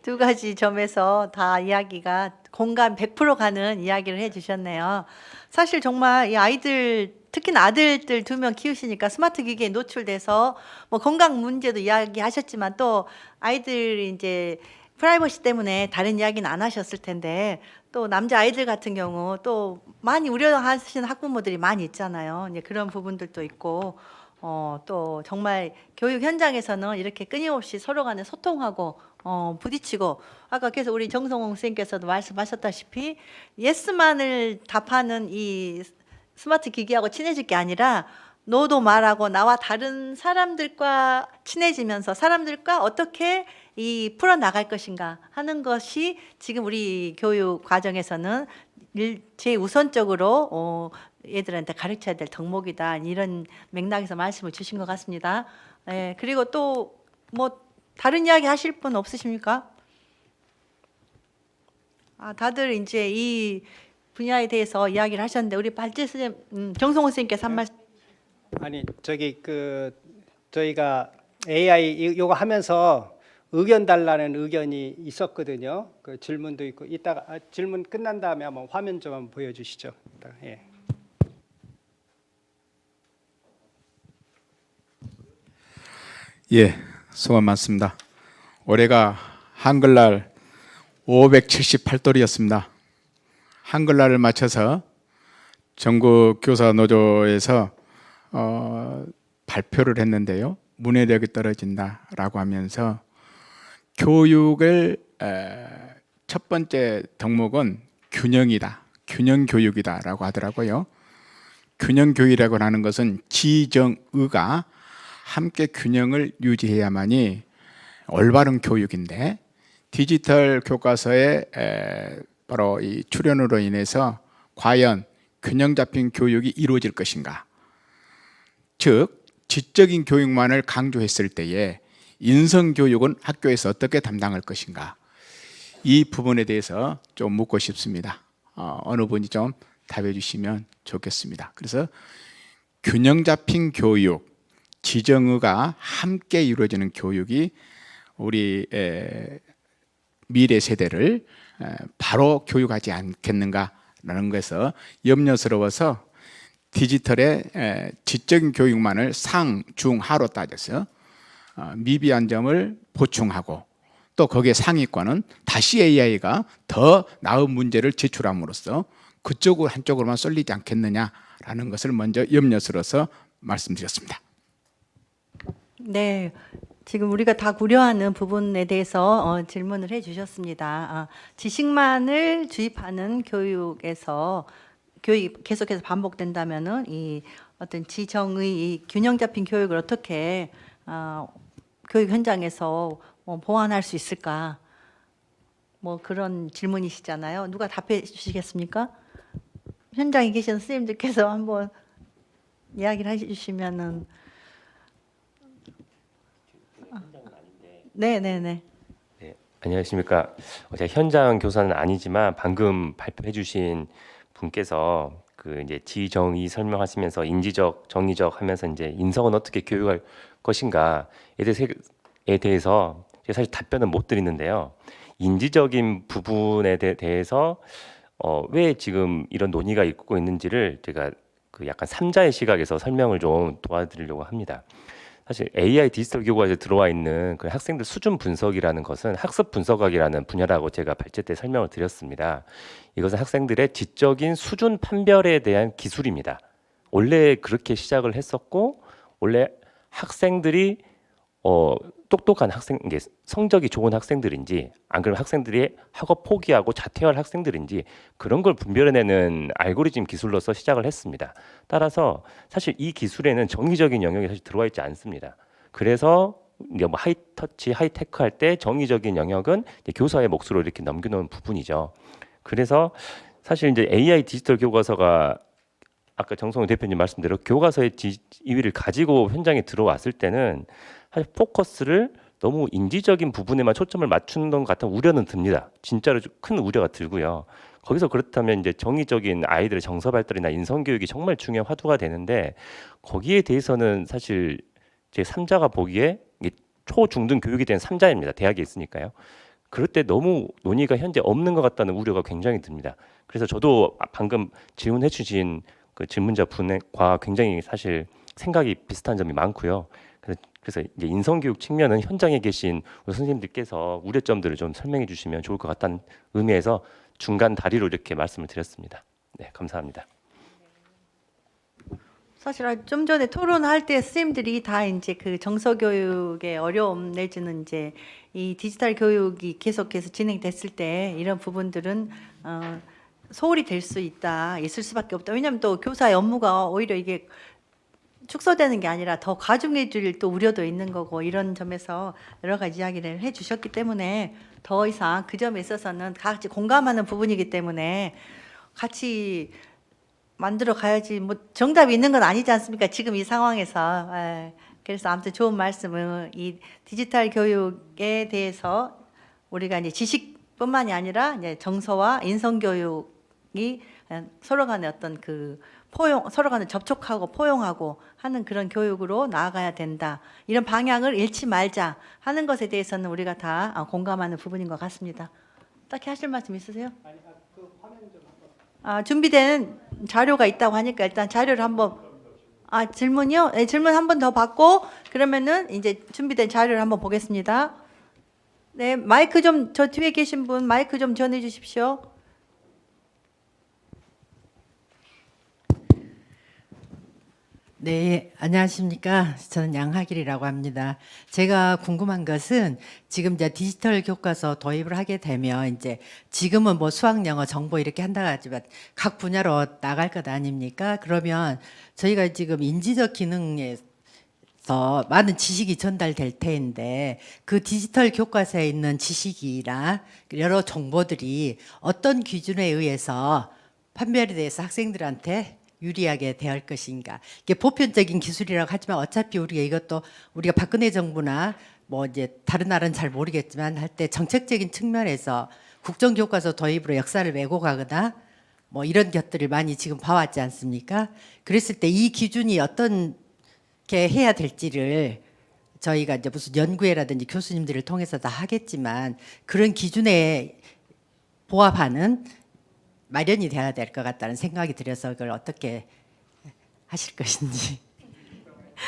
두 가지 점에서 다 이야기가 공감 100% 가는 이야기를 해주셨네요. 사실 정말 이 아이들, 특히나 아들들 2명 키우시니까 스마트 기기에 노출돼서 뭐 건강 문제도 이야기하셨지만 또 아이들이 이제 프라이버시 때문에 다른 이야기는 안 하셨을 텐데 또 남자 아이들 같은 경우 또 많이 우려하시는 학부모들이 많이 있잖아요. 이제 그런 부분들도 있고 또 정말 교육 현장에서는 이렇게 끊임없이 서로 간에 소통하고 부딪히고 아까 계속 우리 정성홍 선생님께서도 말씀하셨다시피 예스만을 답하는 이 스마트 기기하고 친해질 게 아니라 너도 말하고 나와 다른 사람들과 친해지면서 사람들과 어떻게 이 풀어 나갈 것인가 하는 것이 지금 우리 교육 과정에서는 제일 우선적으로 얘들한테 가르쳐야 될 덕목이다 이런 맥락에서 말씀을 주신 것 같습니다. 예, 그리고 또 뭐 다른 이야기 하실 분 없으십니까? 다들 이제 이 분야에 대해서 이야기를 하셨는데 우리 발제 선생님, 정성호 선생님께서 한 말씀. 아니 저희가 AI 요거 하면서 의견 달라는 의견이 있었거든요. 그 질문도 있고 이따가 질문 끝난 다음에 한번 화면 좀 한번 보여주시죠. 예. 예, 수고 많습니다. 올해가 한글날 578돌이었습니다. 한글날을 맞춰서 전국 교사 노조에서 발표를 했는데요. 문해력이 떨어진다라고 하면서 교육을 첫 번째 덕목은 균형이다, 균형 교육이다라고 하더라고요. 균형 교육이라고 하는 것은 지정의가 함께 균형을 유지해야만이 올바른 교육인데 디지털 교과서에 바로 이 출현으로 인해서 과연 균형 잡힌 교육이 이루어질 것인가? 즉 지적인 교육만을 강조했을 때에 인성 교육은 학교에서 어떻게 담당할 것인가? 이 부분에 대해서 좀 묻고 싶습니다. 어느 분이 좀 답해 주시면 좋겠습니다. 그래서 균형 잡힌 교육, 지정의가 함께 이루어지는 교육이 우리 미래 세대를 바로 교육하지 않겠는가라는 것에서 염려스러워서 디지털의 지적인 교육만을 상, 중, 하로 따져서 미비한 점을 보충하고 또 거기에 상위권은 다시 AI가 더 나은 문제를 제출함으로써 그쪽을 한쪽으로만 쏠리지 않겠느냐라는 것을 먼저 염려스러워서 말씀드렸습니다. 네, 지금 우리가 다 고려하는 부분에 대해서 질문을 해주셨습니다. 지식만을 주입하는 교육에서 교육이 계속해서 반복된다면은 이 어떤 지정의 이 균형 잡힌 교육을 어떻게 교육 현장에서 보완할 수 있을까? 뭐 그런 질문이시잖아요. 누가 답해 주시겠습니까? 현장에 계신 선생님들께서 한번 이야기를 해주시면은. 네네네. 네, 안녕하십니까. 제가 현장 교사는 아니지만 방금 발표해주신 분께서 그 이제 지정의 설명하시면서 인지적, 정의적 하면서 이제 인성은 어떻게 교육할 것인가에 대해서 제가 사실 답변은 못 드리는데요. 인지적인 부분에 대해서 왜 지금 이런 논의가 있고 있는지를 제가 그 약간 삼자의 시각에서 설명을 좀 도와드리려고 합니다. 사실 AI 디지털 교과서에 들어와 있는 그 학생들 수준 분석이라는 것은 학습 분석학이라는 분야라고 제가 발제 때 설명을 드렸습니다. 이것은 학생들의 지적인 수준 판별에 대한 기술입니다. 원래 그렇게 시작을 했었고 원래 학생들이 똑똑한 학생, 이게 성적이 좋은 학생들인지 안 그러면 학생들이 학업 포기하고 자퇴할 학생들인지 그런 걸 분별해내는 알고리즘 기술로서 시작을 했습니다. 따라서 사실 이 기술에는 정의적인 영역이 사실 들어와 있지 않습니다. 그래서 이제 뭐 하이터치, 하이테크 할 때 정의적인 영역은 이제 교사의 몫으로 이렇게 넘겨놓은 부분이죠. 그래서 사실 이제 AI 디지털 교과서가 아까 정성호 대표님 말씀대로 교과서의 지위를 가지고 현장에 들어왔을 때는 사실 포커스를 너무 인지적인 부분에만 초점을 맞추는 것 같은 우려는 듭니다. 진짜로 큰 우려가 들고요. 거기서 그렇다면 이제 정의적인 아이들의 정서 발달이나 인성 교육이 정말 중요한 화두가 되는데 거기에 대해서는 사실 제 3자가 보기에 이게 초중등 교육이 된 3자입니다. 대학에 있으니까요. 그럴 때 너무 논의가 현재 없는 것 같다는 우려가 굉장히 듭니다. 그래서 저도 방금 질문해 주신 그 질문자 분과 굉장히 사실 생각이 비슷한 점이 많고요. 그래서 이제 인성교육 측면은 현장에 계신 우리 선생님들께서 우려점들을 좀 설명해 주시면 좋을 것 같다는 의미에서 중간 다리로 이렇게 말씀을 드렸습니다. 네, 감사합니다. 사실 좀 전에 토론할 때 선생님들이 다 이제 그 정서 교육의 어려움 내지는 이제 이 디지털 교육이 계속해서 진행됐을 때 이런 부분들은 소홀히 될 수 있다, 있을 수밖에 없다. 왜냐하면 또 교사의 업무가 오히려 이게 축소되는 게 아니라 더 가중해질 또 우려도 있는 거고 이런 점에서 여러 가지 이야기를 해주셨기 때문에 더 이상 그 점에 있어서는 같이 공감하는 부분이기 때문에 같이 만들어 가야지 뭐 정답이 있는 건 아니지 않습니까? 지금 이 상황에서. 그래서 아무튼 좋은 말씀은 이 디지털 교육에 대해서 우리가 이제 지식뿐만이 아니라 이제 정서와 인성 교육이 서로 간의 어떤 그 서로 간에 접촉하고 포용하고 하는 그런 교육으로 나아가야 된다. 이런 방향을 잃지 말자 하는 것에 대해서는 우리가 다 공감하는 부분인 것 같습니다. 딱히 하실 말씀 있으세요? 준비된 자료가 있다고 하니까 일단 자료를 한번 질문이요? 네, 질문 한 번 더 받고 그러면은 이제 준비된 자료를 한번 보겠습니다. 네, 마이크 좀 저 뒤에 계신 분 마이크 좀 전해 주십시오. 네, 안녕하십니까. 저는 양하길이라고 합니다. 제가 궁금한 것은 지금 이제 디지털 교과서 도입을 하게 되면 이제 지금은 뭐 수학, 영어, 정보 이렇게 한다고 하지만 각 분야로 나갈 것 아닙니까? 그러면 저희가 지금 인지적 기능에서 많은 지식이 전달될 텐데 그 디지털 교과서에 있는 지식이나 여러 정보들이 어떤 기준에 의해서 판별에 대해서 학생들한테 유리하게 대할 것인가. 이게 보편적인 기술이라고 하지만 어차피 우리가 박근혜 정부나 뭐 이제 다른 나라는 잘 모르겠지만 할 때 정책적인 측면에서 국정교과서 도입으로 역사를 메고 가거나 뭐 이런 것들을 많이 지금 봐왔지 않습니까? 그랬을 때 이 기준이 어떻게 해야 될지를 저희가 이제 무슨 연구회라든지 교수님들을 통해서 다 하겠지만 그런 기준에 부합하는 마련이 돼야 될 것 같다는 생각이 들어서 그걸 어떻게 하실 것인지.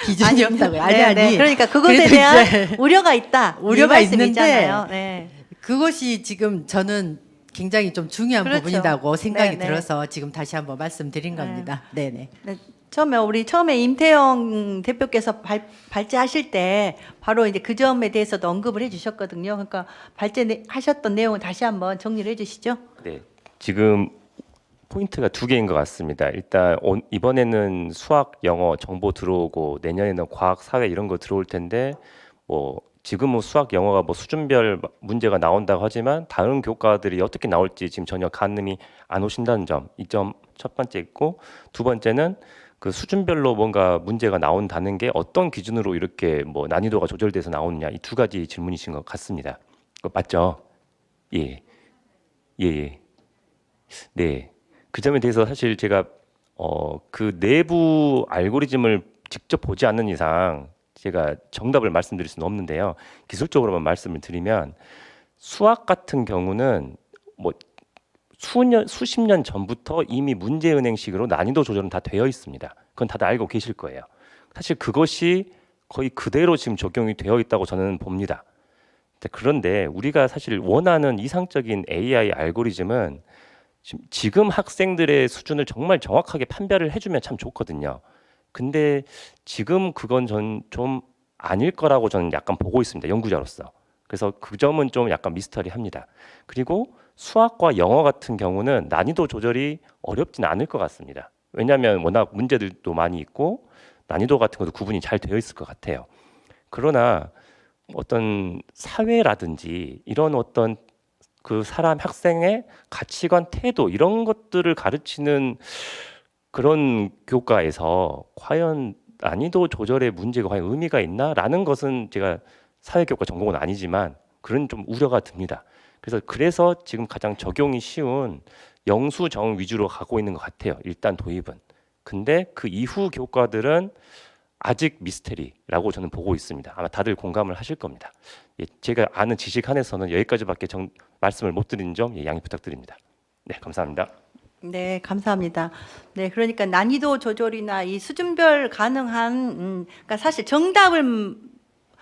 기준이 없다고요. 아니. 그러니까 그것에 대한 우려가 있다. 우려가 있는데 네. 그것이 지금 저는 굉장히 좀 중요한 그렇죠. 부분이라고 생각이 네네. 들어서 지금 다시 한번 말씀드린 겁니다. 네네. 네, 처음에 임태영 대표께서 발제하실 때 바로 이제 그 점에 대해서도 언급을 해주셨거든요. 그러니까 발제하셨던 내용을 다시 한번 정리를 해주시죠. 네, 지금 포인트가 두 개인 것 같습니다. 일단 이번에는 수학, 영어, 정보 들어오고 내년에는 과학, 사회 이런 거 들어올 텐데 뭐 지금은 수학, 영어가 뭐 수준별 문제가 나온다고 하지만 다른 교과들이 어떻게 나올지 지금 전혀 가늠이 안 오신다는 점, 이 점 첫 번째 있고 두 번째는 그 수준별로 뭔가 문제가 나온다는 게 어떤 기준으로 이렇게 뭐 난이도가 조절돼서 나오느냐 이 두 가지 질문이신 것 같습니다. 맞죠? 예. 네. 그 점에 대해서 사실 제가 그 내부 알고리즘을 직접 보지 않는 이상 제가 정답을 말씀드릴 수는 없는데요. 기술적으로만 말씀을 드리면 수학 같은 경우는 뭐 수십 년 전부터 이미 문제은행식으로 난이도 조절은 다 되어 있습니다. 그건 다들 알고 계실 거예요. 사실 그것이 거의 그대로 지금 적용이 되어 있다고 저는 봅니다. 그런데 우리가 사실 원하는 이상적인 AI 알고리즘은 지금 학생들의 수준을 정말 정확하게 판별을 해주면 참 좋거든요. 근데 지금 그건 전 좀 아닐 거라고 저는 약간 보고 있습니다. 연구자로서. 그래서 그 점은 좀 약간 미스터리합니다. 그리고 수학과 영어 같은 경우는 난이도 조절이 어렵진 않을 것 같습니다. 왜냐하면 워낙 문제들도 많이 있고 난이도 같은 것도 구분이 잘 되어 있을 것 같아요. 그러나 어떤 사회라든지 이런 어떤 그 사람 학생의 가치관, 태도 이런 것들을 가르치는 그런 교과에서 과연 난이도 조절의 문제가 과연 의미가 있나라는 것은 제가 사회교과 전공은 아니지만 그런 좀 우려가 듭니다. 그래서 지금 가장 적용이 쉬운 영수정 위주로 가고 있는 것 같아요. 일단 도입은. 근데 그 이후 교과들은 아직 미스테리라고 저는 보고 있습니다. 아마 다들 공감을 하실 겁니다. 예, 제가 아는 지식 한에서는 여기까지밖에 말씀을 못 드린 점 양해 부탁드립니다. 네, 감사합니다. 네, 감사합니다. 네, 그러니까 난이도 조절이나 이 수준별 가능한, 그러니까 사실 정답을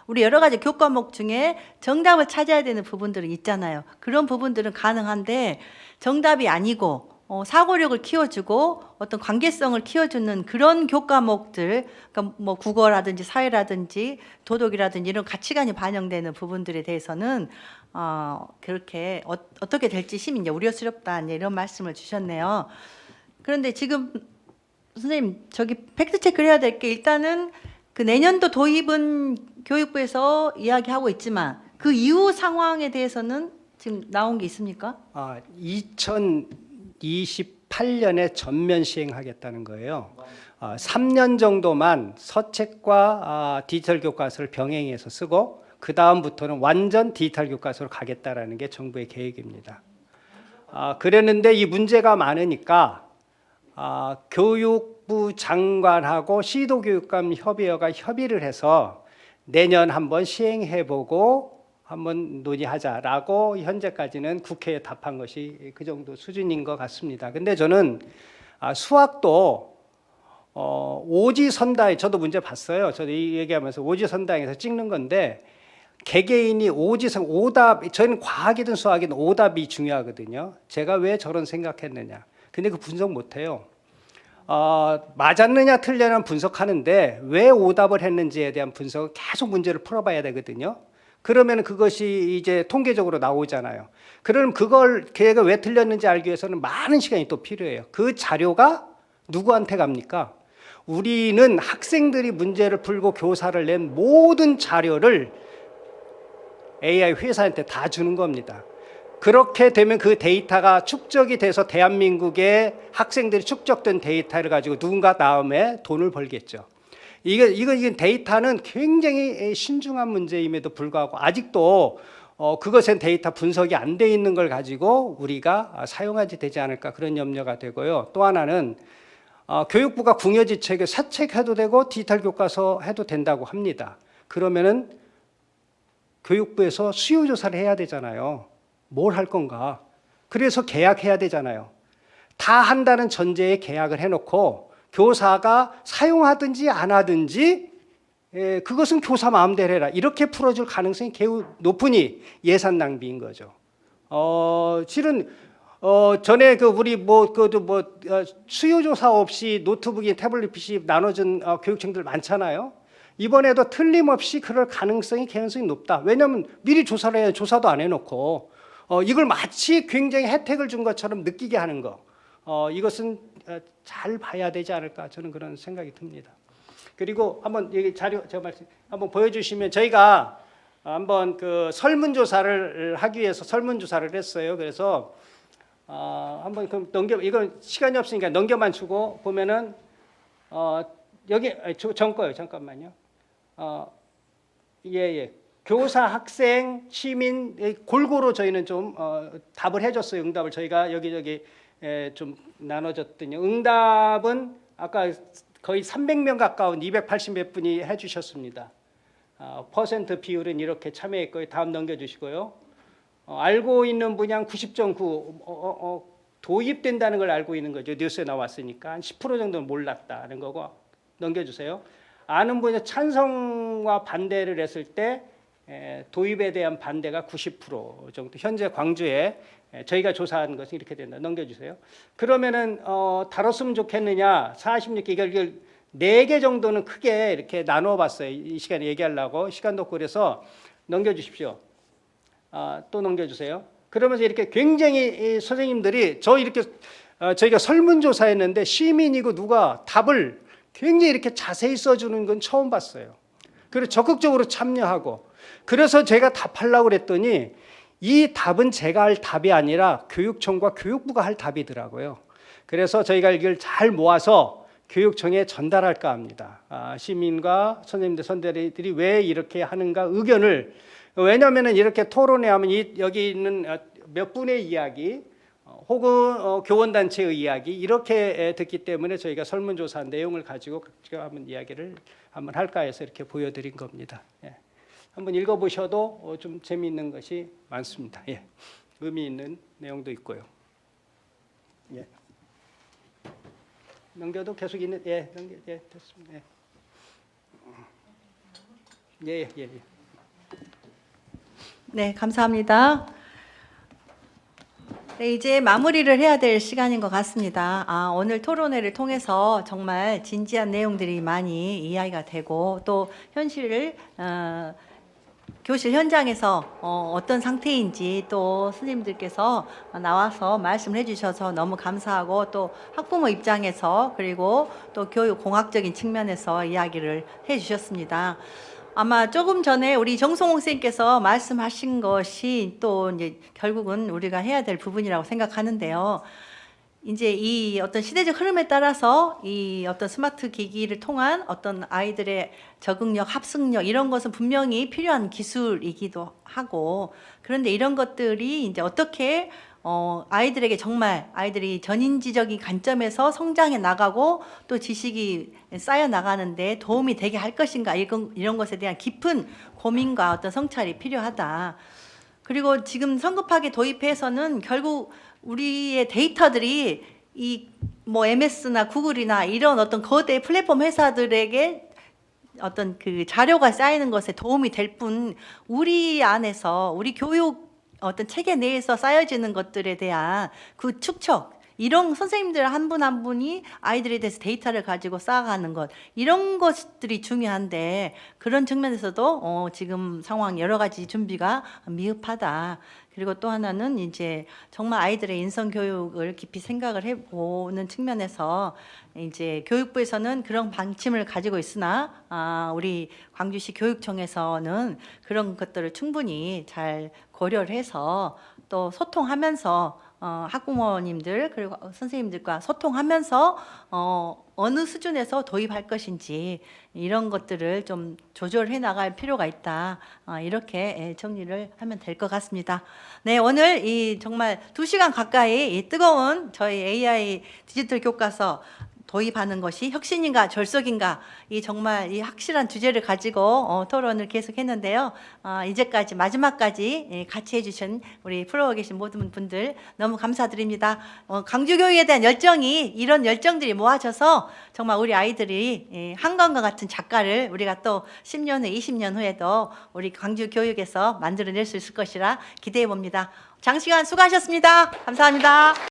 우리 여러 가지 교과목 중에 정답을 찾아야 되는 부분들은 있잖아요. 그런 부분들은 가능한데 정답이 아니고 사고력을 키워주고 어떤 관계성을 키워주는 그런 교과목들, 그러니까 뭐 국어라든지 사회라든지 도덕이라든지 이런 가치관이 반영되는 부분들에 대해서는 그렇게 어떻게 될지 심히 이제 우려스럽다 이제 이런 말씀을 주셨네요. 그런데 지금 선생님 저기 팩트 체크를 해야 될 게 일단은 그 내년도 도입은 교육부에서 이야기하고 있지만 그 이후 상황에 대해서는 지금 나온 게 있습니까? 2028년에 전면 시행하겠다는 거예요. 3년 정도만 서책과 디지털 교과서를 병행해서 쓰고 그 다음부터는 완전 디지털 교과서로 가겠다라는 게 정부의 계획입니다. 그랬는데 이 문제가 많으니까 교육부 장관하고 시도교육감 협의회가 협의를 해서 내년 한번 시행해보고 한번 논의하자라고 현재까지는 국회에 답한 것이 그 정도 수준인 것 같습니다. 근데 저는 수학도 오지선다에 저도 문제 봤어요. 저도 이 얘기하면서 오지선다에서 찍는 건데 개개인이 오답, 저는 과학이든 수학이든 오답이 중요하거든요. 제가 왜 저런 생각했느냐. 근데 그 분석 못해요. 맞았느냐 틀렸느냐 분석하는데 왜 오답을 했는지에 대한 분석을 계속 문제를 풀어봐야 되거든요. 그러면 그것이 이제 통계적으로 나오잖아요. 그럼 그걸 걔가 왜 틀렸는지 알기 위해서는 많은 시간이 또 필요해요. 그 자료가 누구한테 갑니까? 우리는 학생들이 문제를 풀고 교사를 낸 모든 자료를 AI 회사한테 다 주는 겁니다. 그렇게 되면 그 데이터가 축적이 돼서 대한민국의 학생들이 축적된 데이터를 가지고 누군가 다음에 돈을 벌겠죠. 이건 데이터는 굉장히 신중한 문제임에도 불구하고 아직도 그것엔 데이터 분석이 안 돼 있는 걸 가지고 우리가 사용하지 되지 않을까 그런 염려가 되고요. 또 하나는 교육부가 궁여지책을 사책해도 되고 디지털 교과서 해도 된다고 합니다. 그러면은 교육부에서 수요 조사를 해야 되잖아요. 뭘 할 건가? 그래서 계약해야 되잖아요. 다 한다는 전제에 계약을 해놓고 교사가 사용하든지 안 하든지 그것은 교사 마음대로 해라. 이렇게 풀어줄 가능성이 매우 높으니 예산 낭비인 거죠. 실은 전에 우리 수요 조사 없이 노트북이 태블릿 PC 나눠준 교육청들 많잖아요. 이번에도 틀림없이 그럴 가능성이 높다. 왜냐하면 미리 조사를 해야 조사도 안 해놓고 이걸 마치 굉장히 혜택을 준 것처럼 느끼게 하는 거. 이것은 잘 봐야 되지 않을까 저는 그런 생각이 듭니다. 그리고 한번 여기 자료 제가 말씀 한번 보여주시면 저희가 한번 그 설문조사를 하기 위해서 설문조사를 했어요. 그래서 한번 그럼 이건 시간이 없으니까 넘겨만 주고 보면은 여기 전 거요. 잠깐만요. 예. 교사, 학생, 시민 골고루 저희는 좀 답을 해줬어요. 응답을 저희가 여기저기 좀 나눠줬더니 응답은 아까 거의 300명 가까운 280몇 분이 해주셨습니다. 퍼센트 비율은 이렇게 참여했고요. 다음 넘겨주시고요. 알고 있는 분이 한 90.9 도입된다는 걸 알고 있는 거죠. 뉴스에 나왔으니까 한 10% 정도는 몰랐다는 거고 넘겨주세요. 아는 분이 찬성과 반대를 했을 때 도입에 대한 반대가 90% 정도. 현재 광주에 저희가 조사한 것은 이렇게 된다. 넘겨주세요. 그러면은 다뤘으면 좋겠느냐? 46개 이걸 4개 정도는 크게 이렇게 나누어 봤어요. 이 시간에 얘기하려고. 시간도 없고 그래서 넘겨주십시오. 또 넘겨주세요. 그러면서 이렇게 굉장히 이 선생님들이 저희가 설문조사했는데 시민이고 누가 답을 굉장히 이렇게 자세히 써주는 건 처음 봤어요. 그리고 적극적으로 참여하고. 그래서 제가 답하려고 그랬더니 이 답은 제가 할 답이 아니라 교육청과 교육부가 할 답이더라고요. 그래서 저희가 이걸 잘 모아서 교육청에 전달할까 합니다. 시민과 선생님들, 선대리들이 왜 이렇게 하는가 의견을. 왜냐하면 이렇게 토론회 하면 여기 있는 몇 분의 이야기 혹은 교원단체의 이야기 이렇게 듣기 때문에 저희가 설문조사 내용을 가지고 한번 이야기를 한번 할까 해서 이렇게 보여드린 겁니다. 예. 한번 읽어보셔도 좀 재미있는 것이 많습니다. 예. 의미 있는 내용도 있고요. 예. 넘겨도 계속 있는 됐습니다. 예. 네, 감사합니다. 네, 이제 마무리를 해야 될 시간인 것 같습니다. 오늘 토론회를 통해서 정말 진지한 내용들이 많이 이야기가 되고 또 현실을 교실 현장에서 어떤 상태인지 또 선생님들께서 나와서 말씀을 해주셔서 너무 감사하고 또 학부모 입장에서 그리고 또 교육공학적인 측면에서 이야기를 해주셨습니다. 아마 조금 전에 우리 정성홍 선생님께서 말씀하신 것이 또 이제 결국은 우리가 해야 될 부분이라고 생각하는데요. 이제 이 어떤 시대적 흐름에 따라서 이 어떤 스마트 기기를 통한 어떤 아이들의 적응력, 합승력 이런 것은 분명히 필요한 기술이기도 하고 그런데 이런 것들이 이제 어떻게 아이들에게 정말 아이들이 전인지적인 관점에서 성장해 나가고 또 지식이 쌓여 나가는데 도움이 되게 할 것인가 이런 것에 대한 깊은 고민과 어떤 성찰이 필요하다. 그리고 지금 성급하게 도입해서는 결국 우리의 데이터들이 이 뭐 MS나 구글이나 이런 어떤 거대 플랫폼 회사들에게 어떤 그 자료가 쌓이는 것에 도움이 될 뿐 우리 안에서 우리 교육 어떤 체계 내에서 쌓여지는 것들에 대한 그 축적 이런 선생님들 한 분 한 분이 아이들에 대해서 데이터를 가지고 쌓아가는 것 이런 것들이 중요한데 그런 측면에서도 지금 상황 여러 가지 준비가 미흡하다. 그리고 또 하나는 이제 정말 아이들의 인성 교육을 깊이 생각을 해보는 측면에서 이제 교육부에서는 그런 방침을 가지고 있으나 우리 광주시 교육청에서는 그런 것들을 충분히 잘 고려를 해서 또 소통하면서 학부모님들 그리고 선생님들과 소통하면서 어느 수준에서 도입할 것인지 이런 것들을 좀 조절해 나갈 필요가 있다. 이렇게 정리를 하면 될 것 같습니다. 네, 오늘 이 정말 2시간 가까이 이 뜨거운 저희 AI 디지털 교과서 도입하는 것이 혁신인가 절속인가 이 정말 이 확실한 주제를 가지고 토론을 계속했는데요. 이제까지 마지막까지 같이 해주신 우리 프로에 계신 모든 분들 너무 감사드립니다. 광주교육에 대한 열정이 이런 열정들이 모아져서 정말 우리 아이들이 한강과 같은 작가를 우리가 또 10년 후 20년 후에도 우리 광주교육에서 만들어낼 수 있을 것이라 기대해 봅니다. 장시간 수고하셨습니다. 감사합니다.